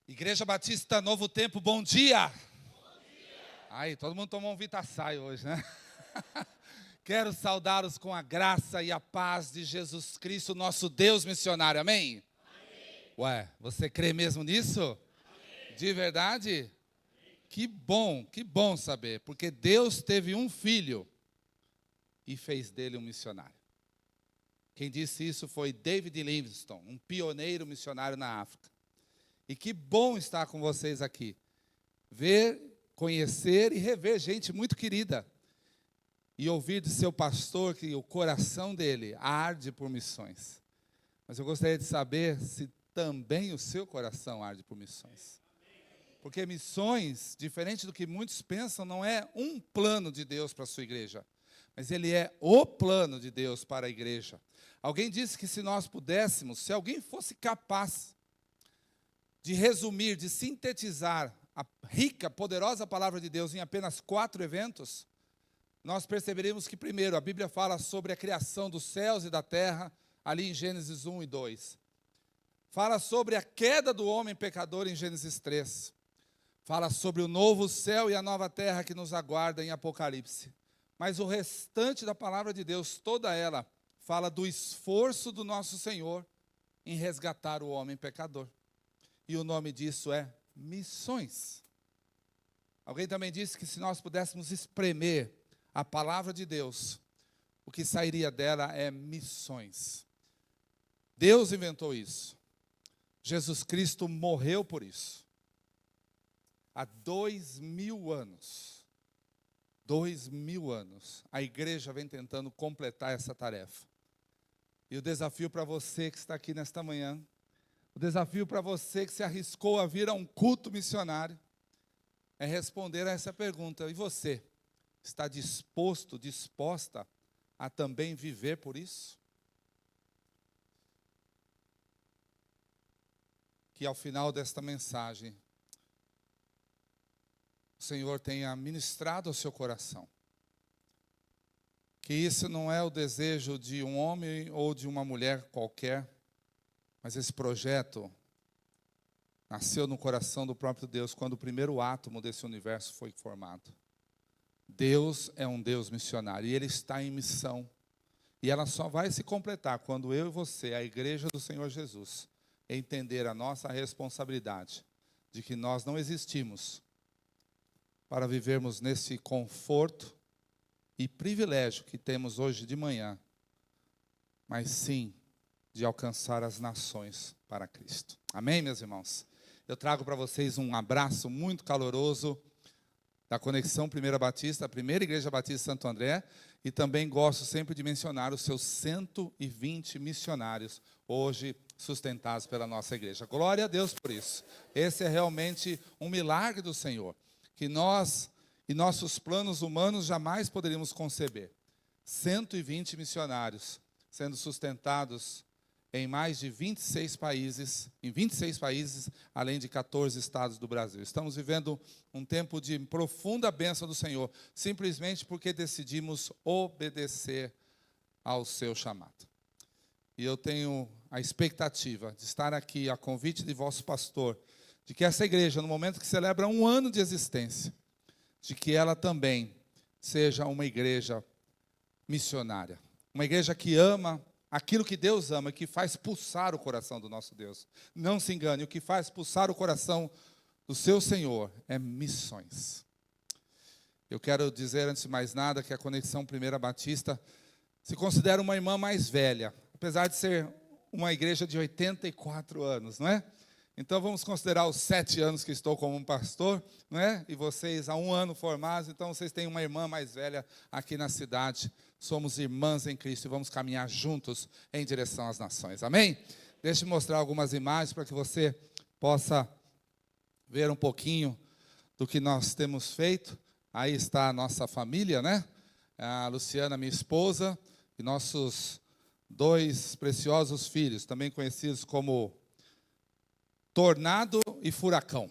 Igreja Batista Novo Tempo, bom dia! Aí, todo mundo tomou um Vitaçai hoje, né? Quero saudá-los com a graça e a paz de Jesus Cristo, nosso Deus missionário, amém? Ué, você crê mesmo nisso? De verdade? Que bom saber, porque Deus teve um filho e fez dele um missionário. Quem disse isso foi David Livingstone, um pioneiro missionário na África. E que bom estar com vocês aqui. Ver, conhecer e rever gente muito querida. E ouvir de seu pastor que o coração dele arde por missões. Mas eu gostaria de saber se também o seu coração arde por missões. Porque missões, diferente do que muitos pensam, não é um plano de Deus para a sua igreja. Mas ele é o plano de Deus para a igreja. Alguém disse que se nós pudéssemos, se alguém fosse capaz de resumir, de sintetizar a rica, poderosa palavra de Deus em apenas 4 eventos, nós perceberíamos que, primeiro, a Bíblia fala sobre a criação dos céus e da terra, ali em Gênesis 1 e 2. Fala sobre a queda do homem pecador em Gênesis 3. Fala sobre o novo céu e a nova terra que nos aguarda em Apocalipse. Mas o restante da palavra de Deus, toda ela, fala do esforço do nosso Senhor em resgatar o homem pecador. E o nome disso é missões. Alguém também disse que se nós pudéssemos espremer a palavra de Deus, o que sairia dela é missões. Deus inventou isso. Jesus Cristo morreu por isso. Há 2000 anos. 2000 anos. A igreja vem tentando completar essa tarefa. E o desafio para você que está aqui nesta manhã, o desafio para você que se arriscou a vir a um culto missionário, é responder a essa pergunta. E você, está disposto, disposta a também viver por isso? Que ao final desta mensagem, o Senhor tenha ministrado ao seu coração. Que isso não é o desejo de um homem ou de uma mulher qualquer, mas esse projeto nasceu no coração do próprio Deus quando o primeiro átomo desse universo foi formado. Deus é um Deus missionário e Ele está em missão. E ela só vai se completar quando eu e você, a igreja do Senhor Jesus, entender a nossa responsabilidade de que nós não existimos para vivermos nesse conforto e privilégio que temos hoje de manhã, mas sim de alcançar as nações para Cristo. Amém, meus irmãos? Eu trago para vocês um abraço muito caloroso da Conexão Primeira Batista, a Primeira Igreja Batista de Santo André, e também gosto sempre de mencionar os seus 120 missionários, hoje sustentados pela nossa igreja. Glória a Deus por isso. Esse é realmente um milagre do Senhor, que nós e nossos planos humanos jamais poderíamos conceber. 120 missionários sendo sustentados em mais de 26 países, além de 14 estados do Brasil. Estamos vivendo um tempo de profunda bênção do Senhor, simplesmente porque decidimos obedecer ao seu chamado. E eu tenho a expectativa de estar aqui, a convite de vosso pastor, de que essa igreja, no momento que celebra 1 ano de existência, de que ela também seja uma igreja missionária. Uma igreja que ama aquilo que Deus ama, que faz pulsar o coração do nosso Deus. Não se engane, o que faz pulsar o coração do seu Senhor é missões. Eu quero dizer, antes de mais nada, que a Conexão Primeira Batista se considera uma irmã mais velha, apesar de ser uma igreja de 84 anos, não é? Então vamos considerar os 7 anos que estou como um pastor, não é? E vocês há 1 ano formados, então vocês têm uma irmã mais velha aqui na cidade. Somos irmãs em Cristo e vamos caminhar juntos em direção às nações. Amém? Deixa eu mostrar algumas imagens para que você possa ver um pouquinho do que nós temos feito. Aí está a nossa família, né? A Luciana, minha esposa, e nossos 2 preciosos filhos, também conhecidos como Tornado e Furacão.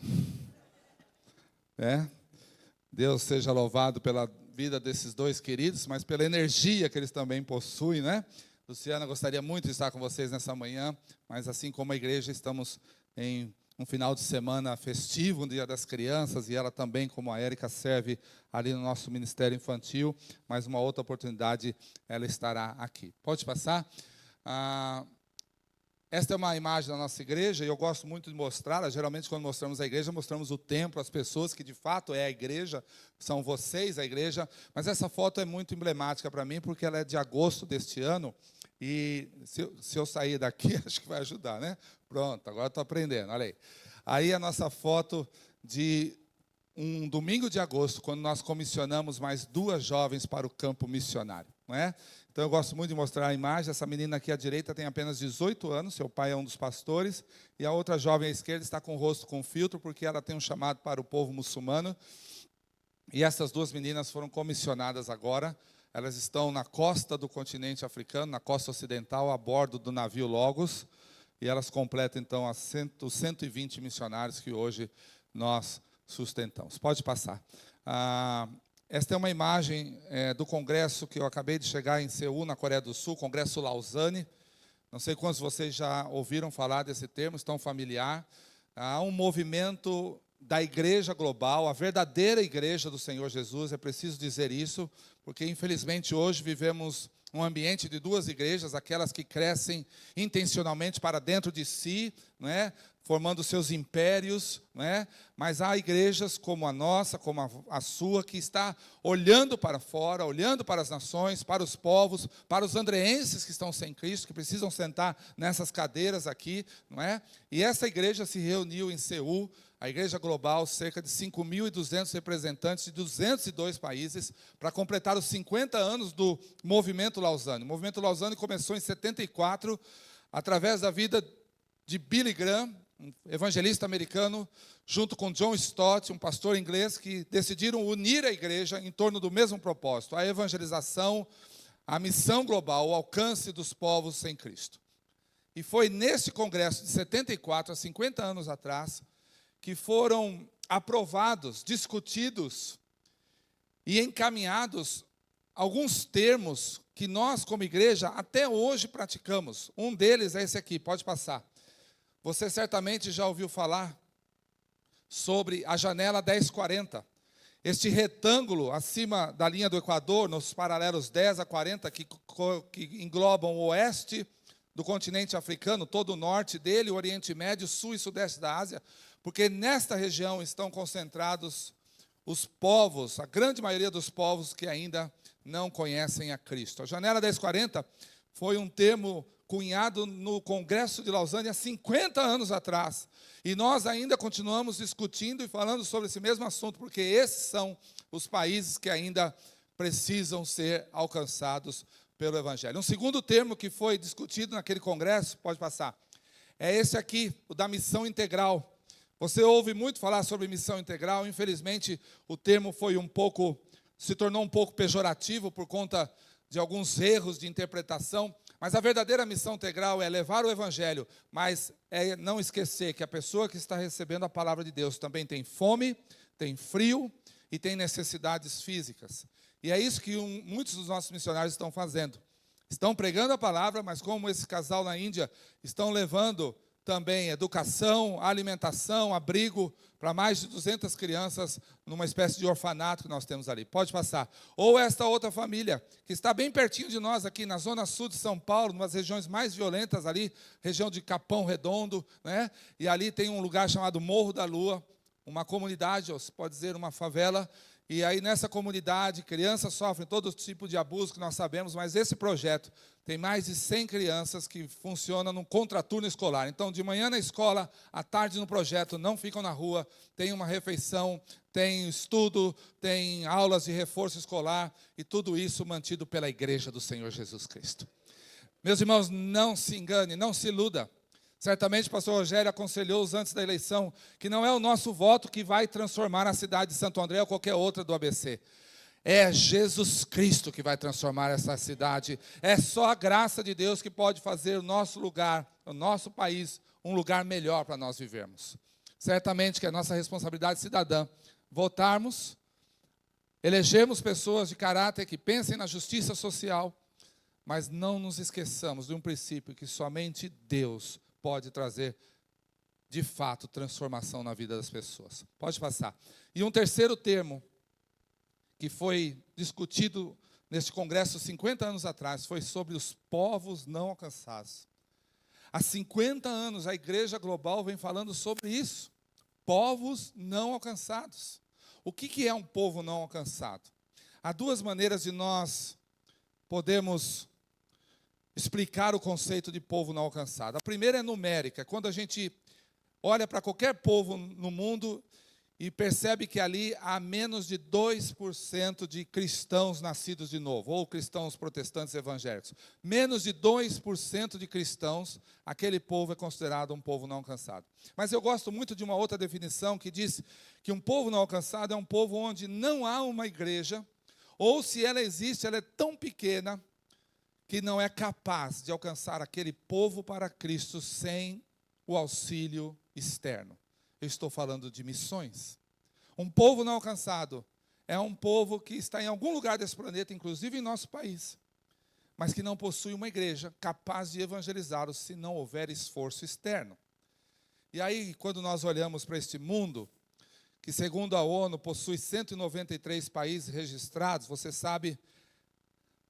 Deus seja louvado pela vida desses 2 queridos, mas pela energia que eles também possuem, né? Luciana, gostaria muito de estar com vocês nessa manhã, mas assim como a igreja, estamos em um final de semana festivo, um Dia das Crianças, e ela também, como a Érica, serve ali no nosso Ministério Infantil, mas uma outra oportunidade ela estará aqui. Pode passar? Esta é uma imagem da nossa igreja, e eu gosto muito de mostrá-la. Geralmente, quando mostramos a igreja, mostramos o templo, as pessoas que de fato é a igreja, são vocês a igreja, mas essa foto é muito emblemática para mim, porque ela é de agosto deste ano, e se eu sair daqui, acho que vai ajudar, né? Pronto, agora estou aprendendo, olha aí. Aí a nossa foto de um domingo de agosto, quando nós comissionamos mais 2 jovens para o campo missionário, não é? Então eu gosto muito de mostrar a imagem. Essa menina aqui à direita tem apenas 18 anos, seu pai é um dos pastores, e a outra jovem à esquerda está com o rosto com filtro, porque ela tem um chamado para o povo muçulmano. E essas 2 meninas foram comissionadas agora. Elas estão na costa do continente africano, na costa ocidental, a bordo do navio Logos, e elas completam, então, os 120 missionários que hoje nós sustentamos. Pode passar. Esta é uma imagem do congresso que eu acabei de chegar em Seul, na Coreia do Sul, Congresso Lausanne. Não sei quantos de vocês já ouviram falar desse termo, estão familiar. Há um movimento da igreja global, a verdadeira igreja do Senhor Jesus, é preciso dizer isso, porque infelizmente hoje vivemos um ambiente de 2 igrejas, aquelas que crescem intencionalmente para dentro de si, não é? Formando seus impérios, não é? Mas há igrejas como a nossa, como a sua, que está olhando para fora, olhando para as nações, para os povos, para os andreenses que estão sem Cristo, que precisam sentar nessas cadeiras aqui, não é? E essa igreja se reuniu em Seul, a igreja global, cerca de 5.200 representantes de 202 países, para completar os 50 anos do Movimento Lausanne. O Movimento Lausanne começou em 74, através da vida de Billy Graham, um evangelista americano, junto com John Stott, um pastor inglês, que decidiram unir a igreja em torno do mesmo propósito, a evangelização, a missão global, o alcance dos povos sem Cristo. E foi nesse congresso de 74, há 50 anos atrás, que foram aprovados, discutidos e encaminhados alguns termos que nós, como igreja, até hoje praticamos. Um deles é esse aqui, pode passar. Você certamente já ouviu falar sobre a janela 1040. Este retângulo acima da linha do Equador, nos paralelos 10 a 40, que englobam o oeste do continente africano, todo o norte dele, o Oriente Médio, sul e sudeste da Ásia, porque nesta região estão concentrados os povos, a grande maioria dos povos que ainda não conhecem a Cristo. A janela 1040 foi um termo cunhado no Congresso de Lausanne há 50 anos atrás. E nós ainda continuamos discutindo e falando sobre esse mesmo assunto, porque esses são os países que ainda precisam ser alcançados pelo Evangelho. Um segundo termo que foi discutido naquele congresso, pode passar, é esse aqui, o da missão integral. Você ouve muito falar sobre missão integral, infelizmente o termo se tornou um pouco pejorativo por conta de alguns erros de interpretação, mas a verdadeira missão integral é levar o Evangelho, mas é não esquecer que a pessoa que está recebendo a palavra de Deus também tem fome, tem frio e tem necessidades físicas. E é isso que muitos dos nossos missionários estão fazendo. Estão pregando a palavra, mas como esse casal na Índia, estão levando também educação, alimentação, abrigo para mais de 200 crianças numa espécie de orfanato que nós temos ali. Pode passar. Ou esta outra família, que está bem pertinho de nós aqui, na zona sul de São Paulo, uma das regiões mais violentas ali, região de Capão Redondo, né? E ali tem um lugar chamado Morro da Lua, uma comunidade, ou se pode dizer uma favela, e aí nessa comunidade, crianças sofrem todo tipo de abuso que nós sabemos, mas esse projeto tem mais de 100 crianças que funcionam num contraturno escolar. Então, de manhã na escola, à tarde no projeto, não ficam na rua, tem uma refeição, tem estudo, tem aulas de reforço escolar, e tudo isso mantido pela igreja do Senhor Jesus Cristo. Meus irmãos, não se engane, não se iluda. Certamente o pastor Rogério aconselhou-os antes da eleição que não é o nosso voto que vai transformar a cidade de Santo André ou qualquer outra do ABC. É Jesus Cristo que vai transformar essa cidade. É só a graça de Deus que pode fazer o nosso lugar, o nosso país, um lugar melhor para nós vivermos. Certamente que é nossa responsabilidade cidadã votarmos, elegermos pessoas de caráter que pensem na justiça social, mas não nos esqueçamos de um princípio que somente Deus pode trazer de fato, transformação na vida das pessoas. Pode passar. E um terceiro termo, que foi discutido neste congresso 50 anos atrás, foi sobre os povos não alcançados. Há 50 anos a Igreja Global vem falando sobre isso. Povos não alcançados. O que é um povo não alcançado? Há duas maneiras de nós podermos explicar o conceito de povo não alcançado. A primeira é numérica, quando a gente olha para qualquer povo no mundo e percebe que ali há menos de 2% de cristãos nascidos de novo, ou cristãos protestantes evangélicos. Menos de 2% de cristãos, aquele povo é considerado um povo não alcançado. Mas eu gosto muito de uma outra definição que diz que um povo não alcançado é um povo onde não há uma igreja, ou se ela existe, ela é tão pequena que não é capaz de alcançar aquele povo para Cristo sem o auxílio externo. Eu estou falando de missões. Um povo não alcançado é um povo que está em algum lugar desse planeta, inclusive em nosso país, mas que não possui uma igreja capaz de evangelizá-los se não houver esforço externo. E aí, quando nós olhamos para este mundo, que segundo a ONU possui 193 países registrados, você sabe,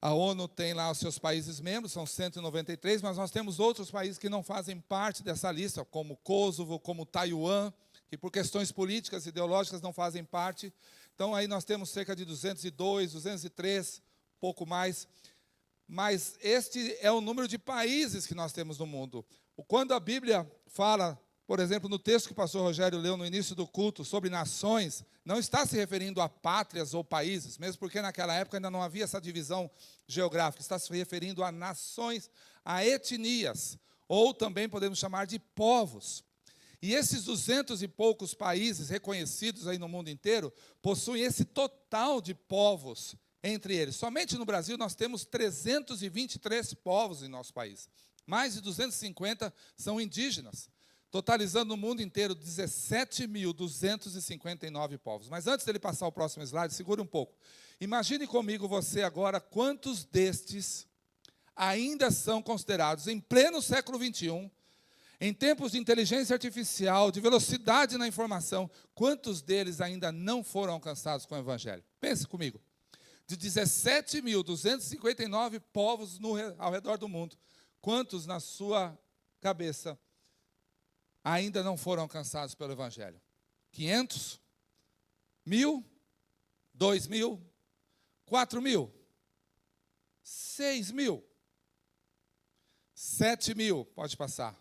a ONU tem lá os seus países membros, são 193, mas nós temos outros países que não fazem parte dessa lista, como Kosovo, como Taiwan, que por questões políticas e ideológicas não fazem parte. Então, aí nós temos cerca de 202, 203, pouco mais. Mas este é o número de países que nós temos no mundo. Quando a Bíblia fala, por exemplo, no texto que o pastor Rogério leu no início do culto, sobre nações, não está se referindo a pátrias ou países, mesmo porque naquela época ainda não havia essa divisão geográfica, está se referindo a nações, a etnias, ou também podemos chamar de povos. E esses 200 e poucos países reconhecidos aí no mundo inteiro, possuem esse total de povos entre eles. Somente no Brasil nós temos 323 povos em nosso país. Mais de 250 são indígenas, totalizando no mundo inteiro 17.259 povos. Mas antes dele passar o próximo slide, segure um pouco. Imagine comigo você agora quantos destes ainda são considerados, em pleno século XXI, em tempos de inteligência artificial, de velocidade na informação, quantos deles ainda não foram alcançados com o Evangelho? Pense comigo. De 17.259 povos ao redor do mundo, quantos na sua cabeça ainda não foram alcançados pelo Evangelho? 500? 1.000? 2.000? 4.000? 6.000? 7.000? Pode passar.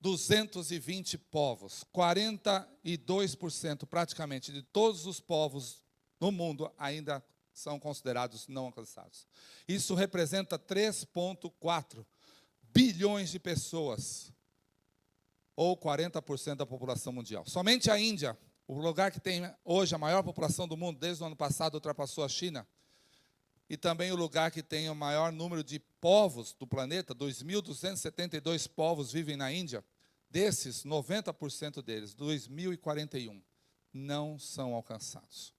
220 povos, 42% praticamente de todos os povos no mundo ainda são considerados não alcançados. Isso representa 3,4 bilhões de pessoas, ou 40% da população mundial. Somente a Índia, o lugar que tem hoje a maior população do mundo, desde o ano passado ultrapassou a China, e também o lugar que tem o maior número de povos do planeta, 2.272 povos vivem na Índia. Desses, 90% deles, 2.041, não são alcançados.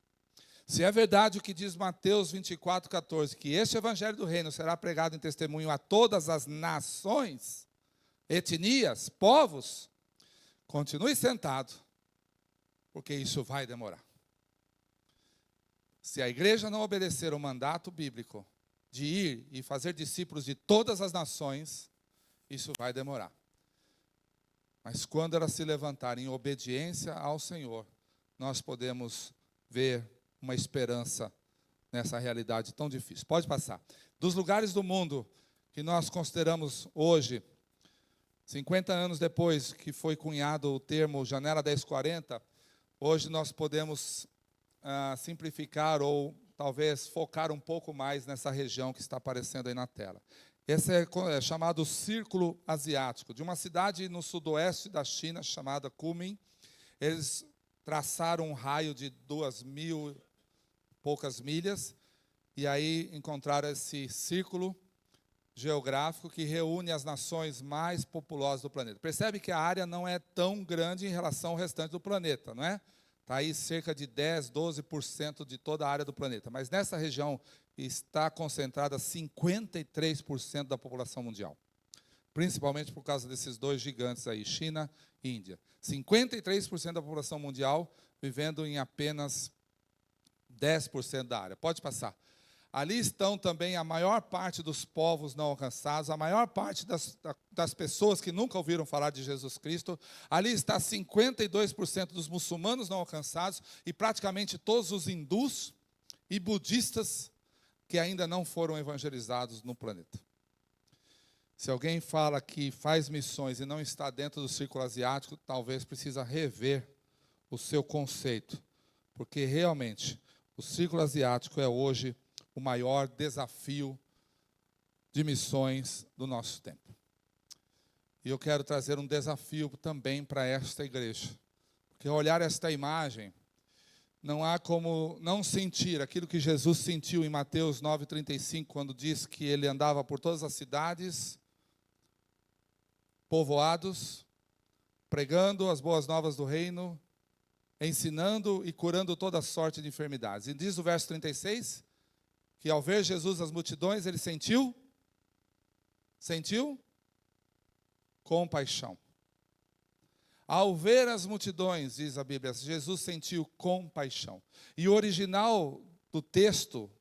Se é verdade o que diz Mateus 24,14, que este evangelho do reino será pregado em testemunho a todas as nações, etnias, povos, continue sentado, porque isso vai demorar. Se a igreja não obedecer o mandato bíblico de ir e fazer discípulos de todas as nações, isso vai demorar. Mas quando ela se levantar em obediência ao Senhor, nós podemos ver uma esperança nessa realidade tão difícil. Pode passar. Dos lugares do mundo que nós consideramos hoje, 50 anos depois que foi cunhado o termo Janela 1040, hoje nós podemos simplificar ou talvez focar um pouco mais nessa região que está aparecendo aí na tela. Esse é chamado Círculo Asiático, de uma cidade no sudoeste da China, chamada Kunming. Eles traçaram um raio de 2.000 poucas milhas, e aí encontraram esse círculo geográfico que reúne as nações mais populosas do planeta. Percebe que a área não é tão grande em relação ao restante do planeta, não é? Está aí cerca de 10, 12% de toda a área do planeta. Mas nessa região está concentrada 53% da população mundial. principalmente por causa desses dois gigantes aí, China e Índia. 53% da população mundial vivendo em apenas 10% da área. Pode passar. Ali estão também a maior parte dos povos não alcançados, a maior parte das pessoas que nunca ouviram falar de Jesus Cristo. Ali está 52% dos muçulmanos não alcançados e praticamente todos os hindus e budistas que ainda não foram evangelizados no planeta. Se alguém fala que faz missões e não está dentro do círculo asiático, talvez precisa rever o seu conceito, porque realmente o círculo asiático é hoje o maior desafio de missões do nosso tempo. E eu quero trazer um desafio também para esta igreja, porque ao olhar esta imagem, não há como não sentir aquilo que Jesus sentiu em Mateus 9,35, quando diz que ele andava por todas as cidades, povoados, pregando as boas novas do reino, ensinando e curando toda sorte de enfermidades. E diz o verso 36, que ao ver Jesus as multidões, ele sentiu compaixão. Ao ver as multidões, diz a Bíblia, Jesus sentiu compaixão. E o original do texto,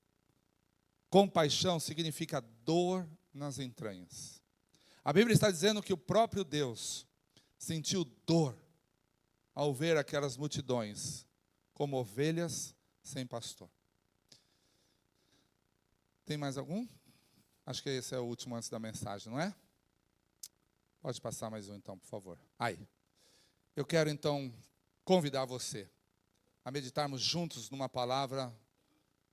compaixão, significa dor nas entranhas. A Bíblia está dizendo que o próprio Deus sentiu dor ao ver aquelas multidões como ovelhas sem pastor. Tem mais algum? Acho que esse é o último antes da mensagem, não é? Pode passar mais um então, por favor. Aí. Eu quero então convidar você a meditarmos juntos numa palavra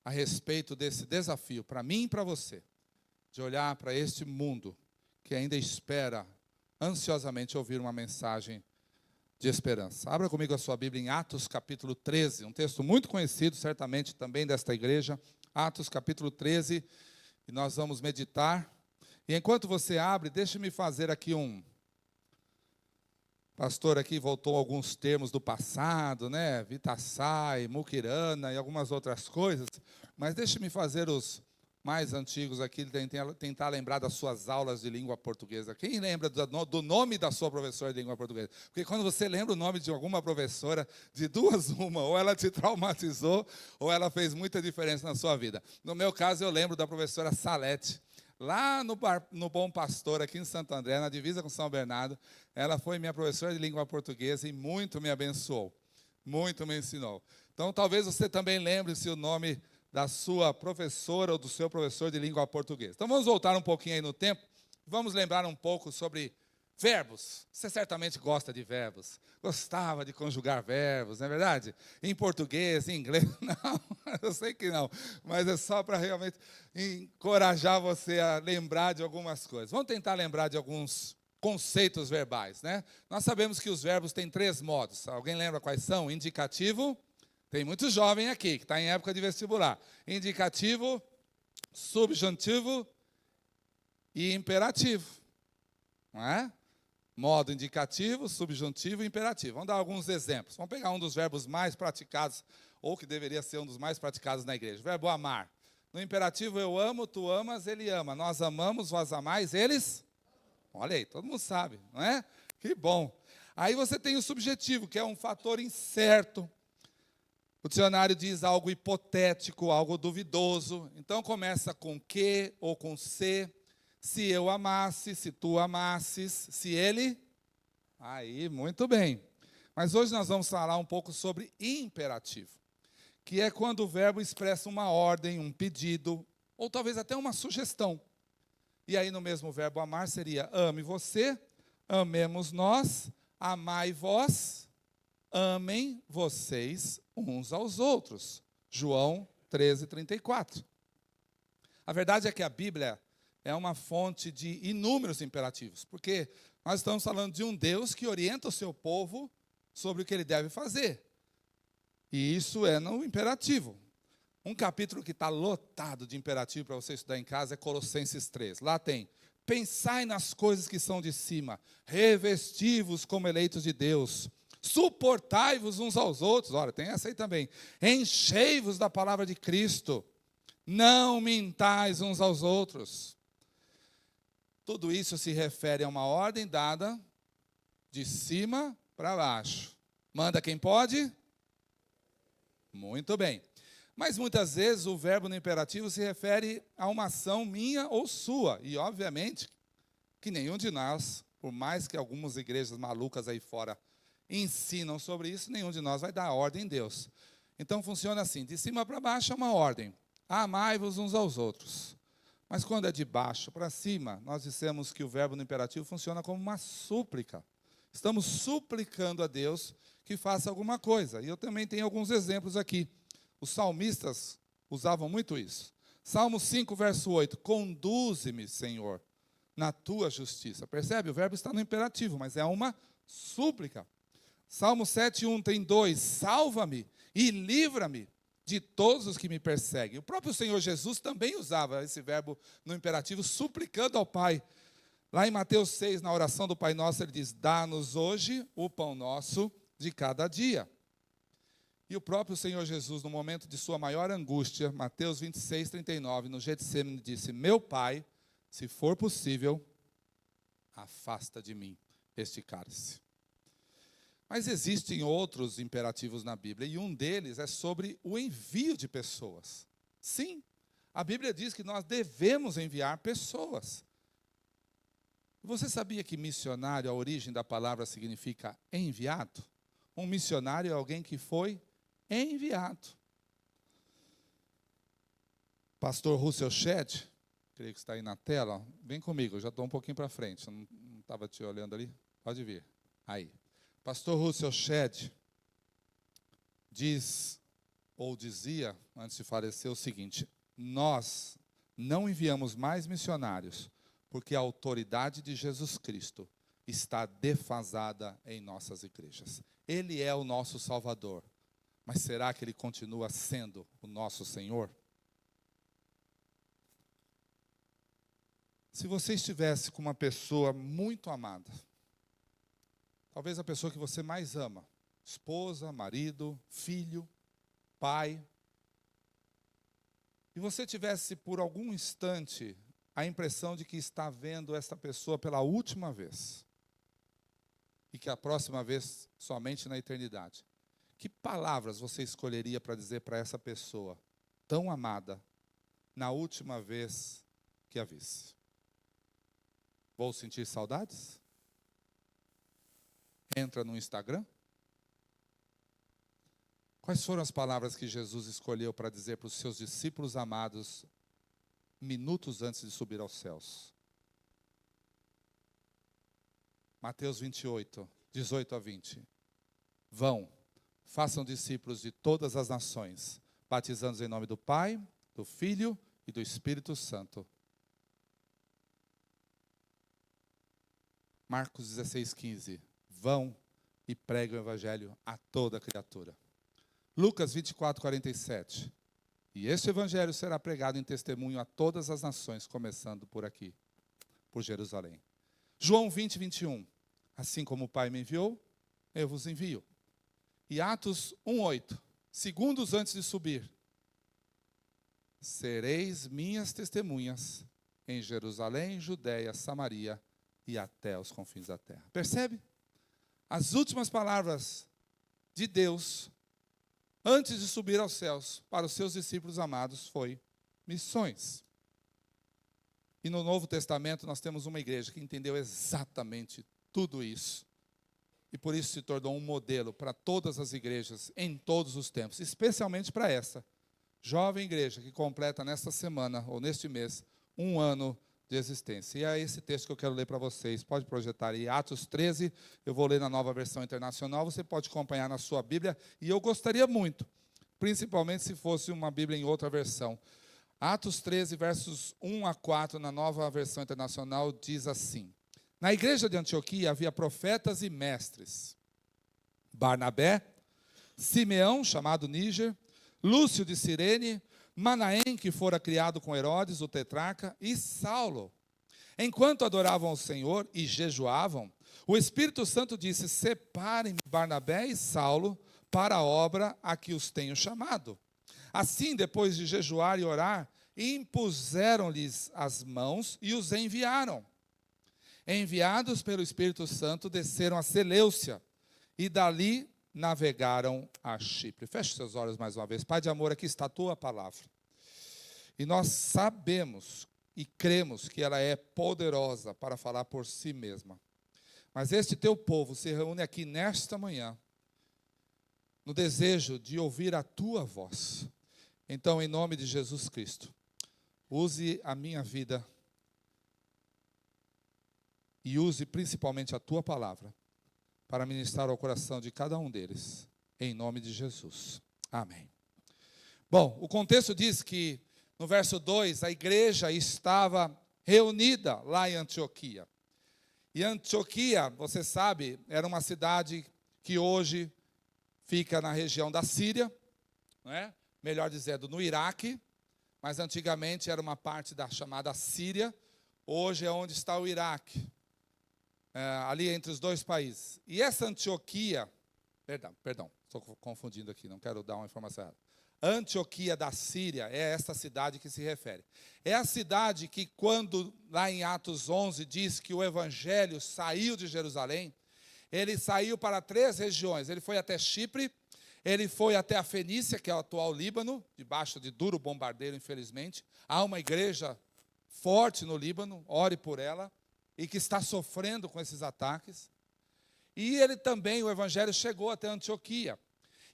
a respeito desse desafio, para mim e para você, de olhar para este mundo que ainda espera ansiosamente ouvir uma mensagem de esperança. Abra comigo a sua Bíblia em Atos capítulo 13, um texto muito conhecido, certamente também desta igreja. Atos capítulo 13, e nós vamos meditar. E enquanto você abre, deixe-me fazer aqui o pastor aqui voltou alguns termos do passado, né? Vitassai, Mukirana e algumas outras coisas. Mas deixe-me fazer os mais antigos aqui, tentar lembrar das suas aulas de língua portuguesa. Quem lembra do nome da sua professora de língua portuguesa? Porque quando você lembra o nome de alguma professora, de duas uma, ou ela te traumatizou, ou ela fez muita diferença na sua vida. No meu caso, eu lembro da professora Salete, lá no Bom Pastor, aqui em Santo André, na divisa com São Bernardo. Ela foi minha professora de língua portuguesa e muito me abençoou, muito me ensinou. Então, talvez você também lembre-se o nome da sua professora ou do seu professor de língua portuguesa. Então, vamos voltar um pouquinho aí no tempo, vamos lembrar um pouco sobre verbos. Você certamente gosta de verbos, gostava de conjugar verbos, não é verdade? Em português, em inglês, não, eu sei que não, mas é só para realmente encorajar você a lembrar de algumas coisas. Vamos tentar lembrar de alguns conceitos verbais, né? Nós sabemos que os verbos têm 3 modos. Alguém lembra quais são? Indicativo. Tem muito jovem aqui, que está em época de vestibular. Indicativo, subjuntivo e imperativo. Não é? Modo indicativo, subjuntivo e imperativo. Vamos dar alguns exemplos. Vamos pegar um dos verbos mais praticados, ou que deveria ser um dos mais praticados na igreja. O verbo amar. No imperativo, eu amo, tu amas, ele ama. Nós amamos, vós amais, eles... Olha aí, todo mundo sabe, não é? Que bom. Aí você tem o subjetivo, que é um fator incerto. O dicionário diz algo hipotético, algo duvidoso. Então, começa com que ou com se. Se eu amasse, se tu amasses, se ele... Aí, muito bem. Mas hoje nós vamos falar um pouco sobre imperativo, que é quando o verbo expressa uma ordem, um pedido, ou talvez até uma sugestão. E aí, no mesmo verbo amar, seria ame você, amemos nós, amai vós, amem vocês uns aos outros. João 13:34. A verdade é que a Bíblia é uma fonte de inúmeros imperativos, porque nós estamos falando de um Deus que orienta o seu povo sobre o que ele deve fazer. E isso é no imperativo. Um capítulo que está lotado de imperativo para você estudar em casa é Colossenses 3. Lá tem: pensai nas coisas que são de cima, revesti-vos como eleitos de Deus, suportai-vos uns aos outros. Olha, tem essa aí também. Enchei-vos da palavra de Cristo, não mintais uns aos outros. Tudo isso se refere a uma ordem dada de cima para baixo. Manda quem pode? Muito bem. Mas muitas vezes o verbo no imperativo se refere a uma ação minha ou sua. E obviamente que nenhum de nós, por mais que algumas igrejas malucas aí fora ensinam sobre isso, nenhum de nós vai dar ordem em Deus. Então funciona assim, de cima para baixo é uma ordem. Amai-vos uns aos outros. Mas quando é de baixo para cima, nós dissemos que o verbo no imperativo funciona como uma súplica. Estamos suplicando a Deus que faça alguma coisa. E eu também tenho alguns exemplos aqui. Os salmistas usavam muito isso. Salmo 5, verso 8. Conduze-me, Senhor, na tua justiça. Percebe? O verbo está no imperativo, mas é uma súplica. Salmo 7, 1 tem 2. Salva-me e livra-me de todos os que me perseguem. O próprio Senhor Jesus também usava esse verbo no imperativo, suplicando ao Pai. Lá em Mateus 6, na oração do Pai Nosso, ele diz: dá-nos hoje o pão nosso de cada dia. E o próprio Senhor Jesus, no momento de sua maior angústia, Mateus 26, 39, no Getsemane, disse: meu Pai, se for possível, afasta de mim este cálice. Mas existem outros imperativos na Bíblia, e um deles é sobre o envio de pessoas. Sim, a Bíblia diz que nós devemos enviar pessoas. Você sabia que missionário, a origem da palavra significa enviado? Um missionário é alguém que foi enviado. Pastor Russell Shedd, creio que está aí na tela, vem comigo, eu já estou um pouquinho para frente, não estava te olhando ali, pode vir, aí. Pastor Russell Shedd diz, ou dizia, antes de falecer, o seguinte: nós não enviamos mais missionários, porque a autoridade de Jesus Cristo está defasada em nossas igrejas. Ele é o nosso Salvador, mas será que Ele continua sendo o nosso Senhor? Se você estivesse com uma pessoa muito amada, talvez a pessoa que você mais ama, esposa, marido, filho, pai, e você tivesse por algum instante a impressão de que está vendo esta pessoa pela última vez, e que a próxima vez somente na eternidade, que palavras você escolheria para dizer para essa pessoa tão amada, na última vez que a visse? Vou sentir saudades? Entra no Instagram? Quais foram as palavras que Jesus escolheu para dizer para os seus discípulos amados minutos antes de subir aos céus? Mateus 28, 18 a 20. Vão, façam discípulos de todas as nações, batizando-os em nome do Pai, do Filho e do Espírito Santo. Marcos 16, 15. Vão e preguem o evangelho a toda criatura. Lucas 24, 47. E este evangelho será pregado em testemunho a todas as nações, começando por aqui, por Jerusalém. João 20, 21. Assim como o Pai me enviou, eu vos envio. E Atos 1, 8. Segundos antes de subir. Sereis minhas testemunhas em Jerusalém, Judeia, Samaria e até os confins da terra. Percebe? As últimas palavras de Deus, antes de subir aos céus, para os seus discípulos amados, foi missões. E no Novo Testamento nós temos uma igreja que entendeu exatamente tudo isso. E por isso se tornou um modelo para todas as igrejas, em todos os tempos, especialmente para essa jovem igreja que completa nesta semana, ou neste mês, 1 ano de existência. E é esse texto que eu quero ler para vocês. Pode projetar aí, Atos 13, eu vou ler na Nova Versão Internacional, você pode acompanhar na sua Bíblia, e eu gostaria muito, principalmente se fosse uma Bíblia em outra versão. Atos 13, versos 1 a 4, na Nova Versão Internacional, diz assim: na igreja de Antioquia havia profetas e mestres: Barnabé, Simeão, chamado Níger, Lúcio de Cirene, Manaém, que fora criado com Herodes, o tetrarca, e Saulo. Enquanto adoravam ao Senhor e jejuavam, o Espírito Santo disse: separem Barnabé e Saulo para a obra a que os tenho chamado. Assim, depois de jejuar e orar, impuseram-lhes as mãos e os enviaram. enviados pelo Espírito Santo, desceram a Seleucia e dali navegaram a Chipre. Feche seus olhos mais uma vez. Pai de amor, aqui está a tua palavra. E nós sabemos e cremos que ela é poderosa para falar por si mesma. Mas este teu povo se reúne aqui nesta manhã, no desejo de ouvir a tua voz. Então, em nome de Jesus Cristo, use a minha vida e use principalmente a tua palavra para ministrar ao coração de cada um deles, em nome de Jesus. Amém. Bom, o contexto diz que, no verso 2, a igreja estava reunida lá em Antioquia. E Antioquia, você sabe, era uma cidade que hoje fica na região da Síria, não é? Melhor dizendo, no Iraque, mas antigamente era uma parte da chamada Síria, hoje é onde está o Iraque, ali entre os dois países. E essa Antioquia, perdão, estou confundindo aqui, não quero dar uma informação errada. Antioquia da Síria é essa cidade que se refere. É a cidade que, quando lá em Atos 11 diz que o evangelho saiu de Jerusalém, ele saiu para 3 regiões. Ele foi até Chipre, ele foi até a Fenícia, que é o atual Líbano, debaixo de duro bombardeio, infelizmente. Há uma igreja forte no Líbano, ore por ela, e que está sofrendo com esses ataques. E ele também, o evangelho chegou até Antioquia.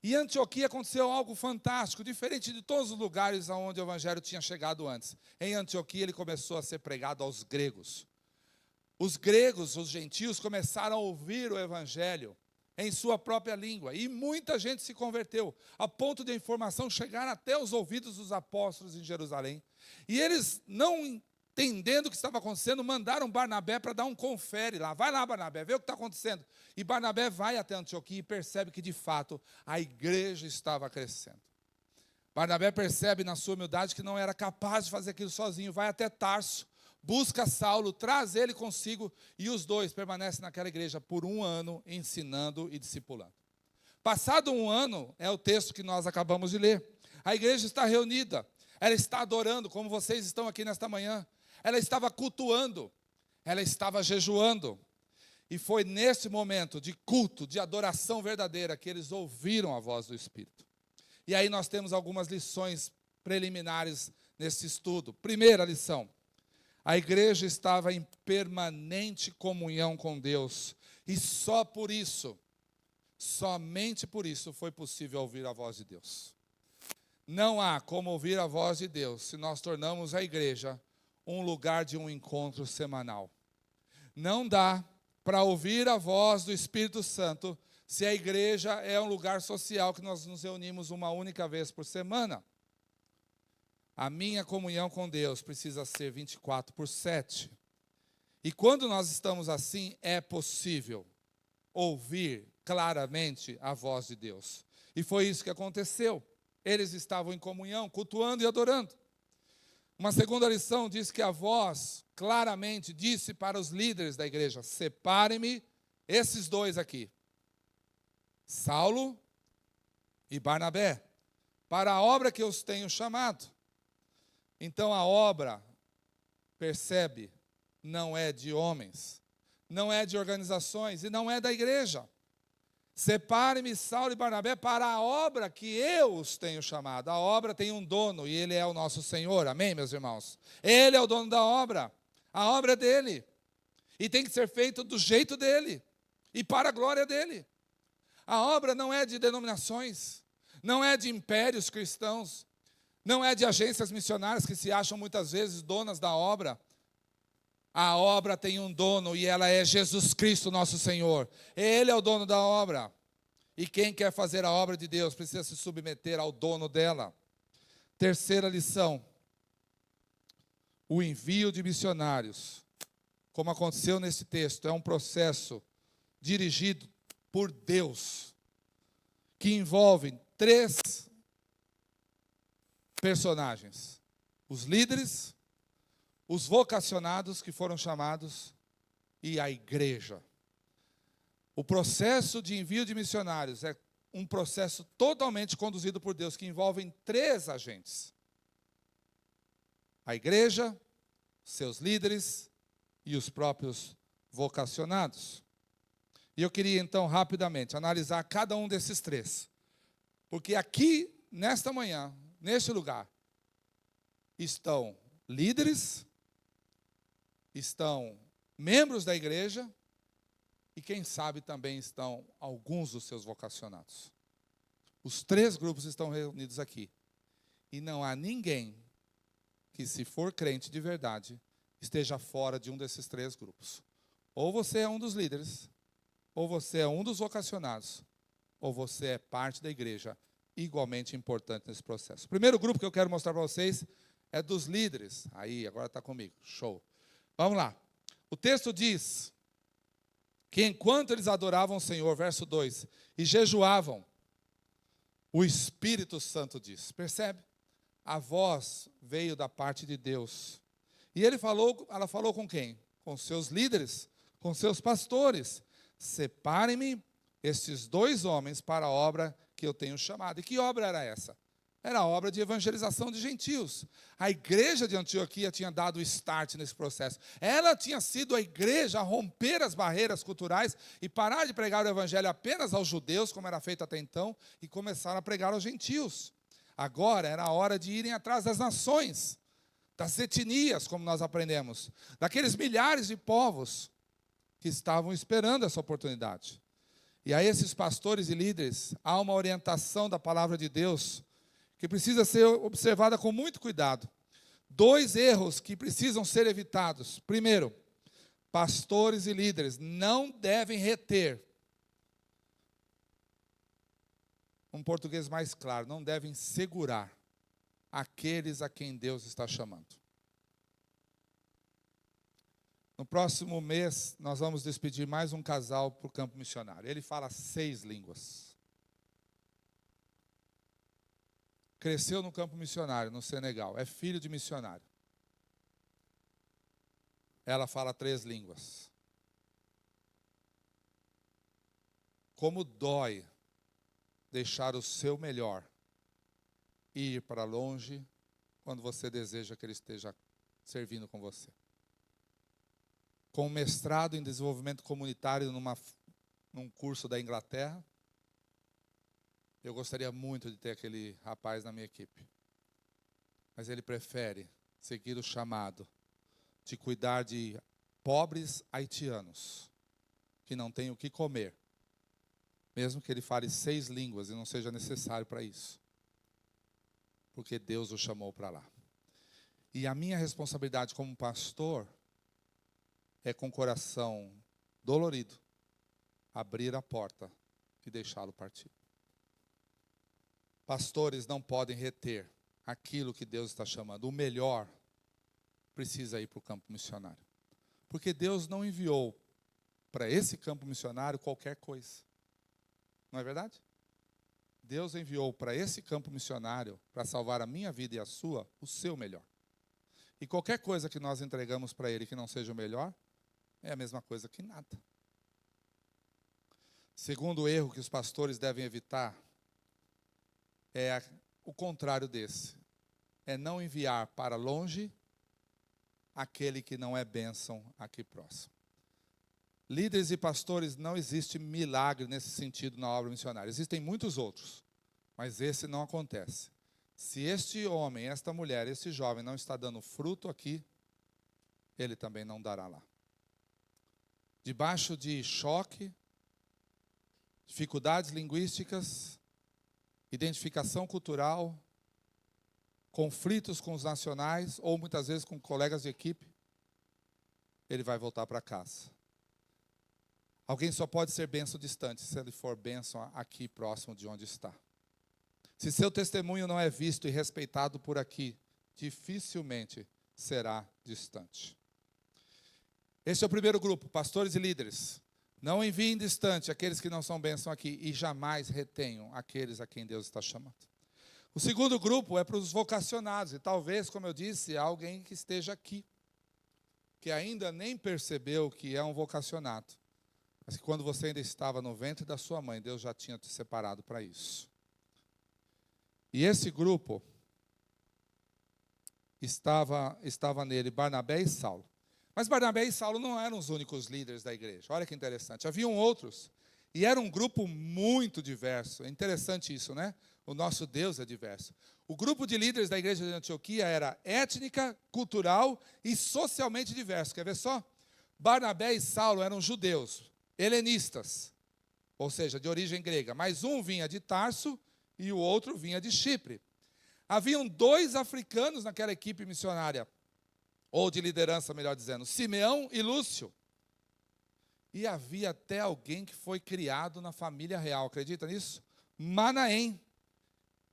E em Antioquia aconteceu algo fantástico, diferente de todos os lugares onde o evangelho tinha chegado antes. Em Antioquia ele começou a ser pregado aos gregos. Os gregos, os gentios, começaram a ouvir o evangelho em sua própria língua. E muita gente se converteu, a ponto de a informação chegar até os ouvidos dos apóstolos em Jerusalém. E eles, não entendendo o que estava acontecendo, mandaram Barnabé para dar um confere lá. Vai lá, Barnabé, vê o que está acontecendo. E Barnabé vai até Antioquia e percebe que, de fato, a igreja estava crescendo. Barnabé percebe na sua humildade que não era capaz de fazer aquilo sozinho. Vai até Tarso, busca Saulo, traz ele consigo, e os dois permanecem naquela igreja por 1 ano, ensinando e discipulando. Passado 1 ano, é o texto que nós acabamos de ler. A igreja está reunida, ela está adorando, como vocês estão aqui nesta manhã. Ela estava cultuando, ela estava jejuando. E foi nesse momento de culto, de adoração verdadeira, que eles ouviram a voz do Espírito. E aí nós temos algumas lições preliminares nesse estudo. Primeira lição: a igreja estava em permanente comunhão com Deus. E só por isso, somente por isso, foi possível ouvir a voz de Deus. Não há como ouvir a voz de Deus se nós tornamos a igreja um lugar de um encontro semanal. Não dá para ouvir a voz do Espírito Santo se a igreja é um lugar social que nós nos reunimos uma única vez por semana. A minha comunhão com Deus precisa ser 24/7. E quando nós estamos assim, é possível ouvir claramente a voz de Deus. E foi isso que aconteceu. Eles estavam em comunhão, cultuando e adorando. Uma segunda lição diz que a voz claramente disse para os líderes da igreja: separem-me esses dois aqui, Saulo e Barnabé, para a obra que eu os tenho chamado. Então a obra, percebe, não é de homens, não é de organizações e não é da igreja. Separe-me Saulo e Barnabé para a obra que eu os tenho chamado. A obra tem um dono e ele é o nosso Senhor. Amém, meus irmãos? Ele é o dono da obra. A obra é dele. E tem que ser feita do jeito dele. E para a glória dele. A obra não é de denominações. Não é de impérios cristãos. Não é de agências missionárias que se acham muitas vezes donas da obra. A obra tem um dono e ela é Jesus Cristo, nosso Senhor. Ele é o dono da obra. E quem quer fazer a obra de Deus precisa se submeter ao dono dela. Terceira lição: o envio de missionários, como aconteceu nesse texto, é um processo dirigido por Deus, que envolve 3 personagens: os líderes, os vocacionados que foram chamados e a igreja. O processo de envio de missionários é um processo totalmente conduzido por Deus, que envolve 3 agentes: a igreja, seus líderes e os próprios vocacionados. E eu queria então rapidamente analisar cada um desses três. Porque aqui, nesta manhã, neste lugar, estão líderes, estão membros da igreja e quem sabe também estão alguns dos seus vocacionados. Os três grupos estão reunidos aqui. E não há ninguém que, se for crente de verdade, esteja fora de um desses três grupos. Ou você é um dos líderes, ou você é um dos vocacionados, ou você é parte da igreja, igualmente importante nesse processo. O primeiro grupo que eu quero mostrar para vocês é dos líderes. Aí, agora está comigo. Show. Vamos lá. O texto diz que enquanto eles adoravam o Senhor, verso 2, e jejuavam, o Espírito Santo diz. Percebe? A voz veio da parte de Deus. E ela falou com quem? Com seus líderes, com seus pastores. Separem-me estes dois homens para a obra que eu tenho chamado. E que obra era essa? Era a obra de evangelização de gentios. A igreja de Antioquia tinha dado o start nesse processo. Ela tinha sido a igreja a romper as barreiras culturais e parar de pregar o evangelho apenas aos judeus, como era feito até então, e começar a pregar aos gentios. Agora era a hora de irem atrás das nações, das etnias, como nós aprendemos, daqueles milhares de povos que estavam esperando essa oportunidade. E a esses pastores e líderes, há uma orientação da palavra de Deus que precisa ser observada com muito cuidado. Dois erros que precisam ser evitados. Primeiro, pastores e líderes não devem reter, um português mais claro, não devem segurar aqueles a quem Deus está chamando. No próximo mês, nós vamos despedir mais um casal para o campo missionário. Ele fala 6 línguas. Cresceu no campo missionário, no Senegal. É filho de missionário. Ela fala 3 línguas. Como dói deixar o seu melhor e ir para longe quando você deseja que ele esteja servindo com você. Com mestrado em desenvolvimento comunitário num curso da Inglaterra, eu gostaria muito de ter aquele rapaz na minha equipe. Mas ele prefere seguir o chamado de cuidar de pobres haitianos que não têm o que comer, mesmo que ele fale 6 línguas e não seja necessário para isso, porque Deus o chamou para lá. E a minha responsabilidade como pastor é, com o coração dolorido, abrir a porta e deixá-lo partir. Pastores não podem reter aquilo que Deus está chamando. O melhor precisa ir para o campo missionário. Porque Deus não enviou para esse campo missionário qualquer coisa. Não é verdade? Deus enviou para esse campo missionário, para salvar a minha vida e a sua, o seu melhor. E qualquer coisa que nós entregamos para Ele que não seja o melhor, é a mesma coisa que nada. Segundo erro que os pastores devem evitar, é o contrário desse. É não enviar para longe aquele que não é bênção aqui próximo. Líderes e pastores, não existe milagre nesse sentido na obra missionária. Existem muitos outros, mas esse não acontece. Se este homem, esta mulher, este jovem não está dando fruto aqui, ele também não dará lá. Debaixo de choque, dificuldades linguísticas, identificação cultural, conflitos com os nacionais, ou muitas vezes com colegas de equipe, ele vai voltar para casa. Alguém só pode ser bênção distante, se ele for bênção aqui próximo de onde está. Se seu testemunho não é visto e respeitado por aqui, dificilmente será distante. Esse é o primeiro grupo, pastores e líderes. Não enviem distante aqueles que não são bênção aqui e jamais retenham aqueles a quem Deus está chamando. O segundo grupo é para os vocacionados, e talvez, como eu disse, alguém que esteja aqui, que ainda nem percebeu que é um vocacionado, mas que quando você ainda estava no ventre da sua mãe, Deus já tinha te separado para isso. E esse grupo estava nele Barnabé e Saulo. Mas Barnabé e Saulo não eram os únicos líderes da igreja. Olha que interessante. Haviam outros. E era um grupo muito diverso. É interessante isso, né? O nosso Deus é diverso. O grupo de líderes da igreja de Antioquia era étnica, cultural e socialmente diverso. Quer ver só? Barnabé e Saulo eram judeus, helenistas, ou seja, de origem grega. Mas um vinha de Tarso e o outro vinha de Chipre. Haviam 2 africanos naquela equipe missionária, ou de liderança, melhor dizendo, Simeão e Lúcio. E havia até alguém que foi criado na família real, acredita nisso? Manaém,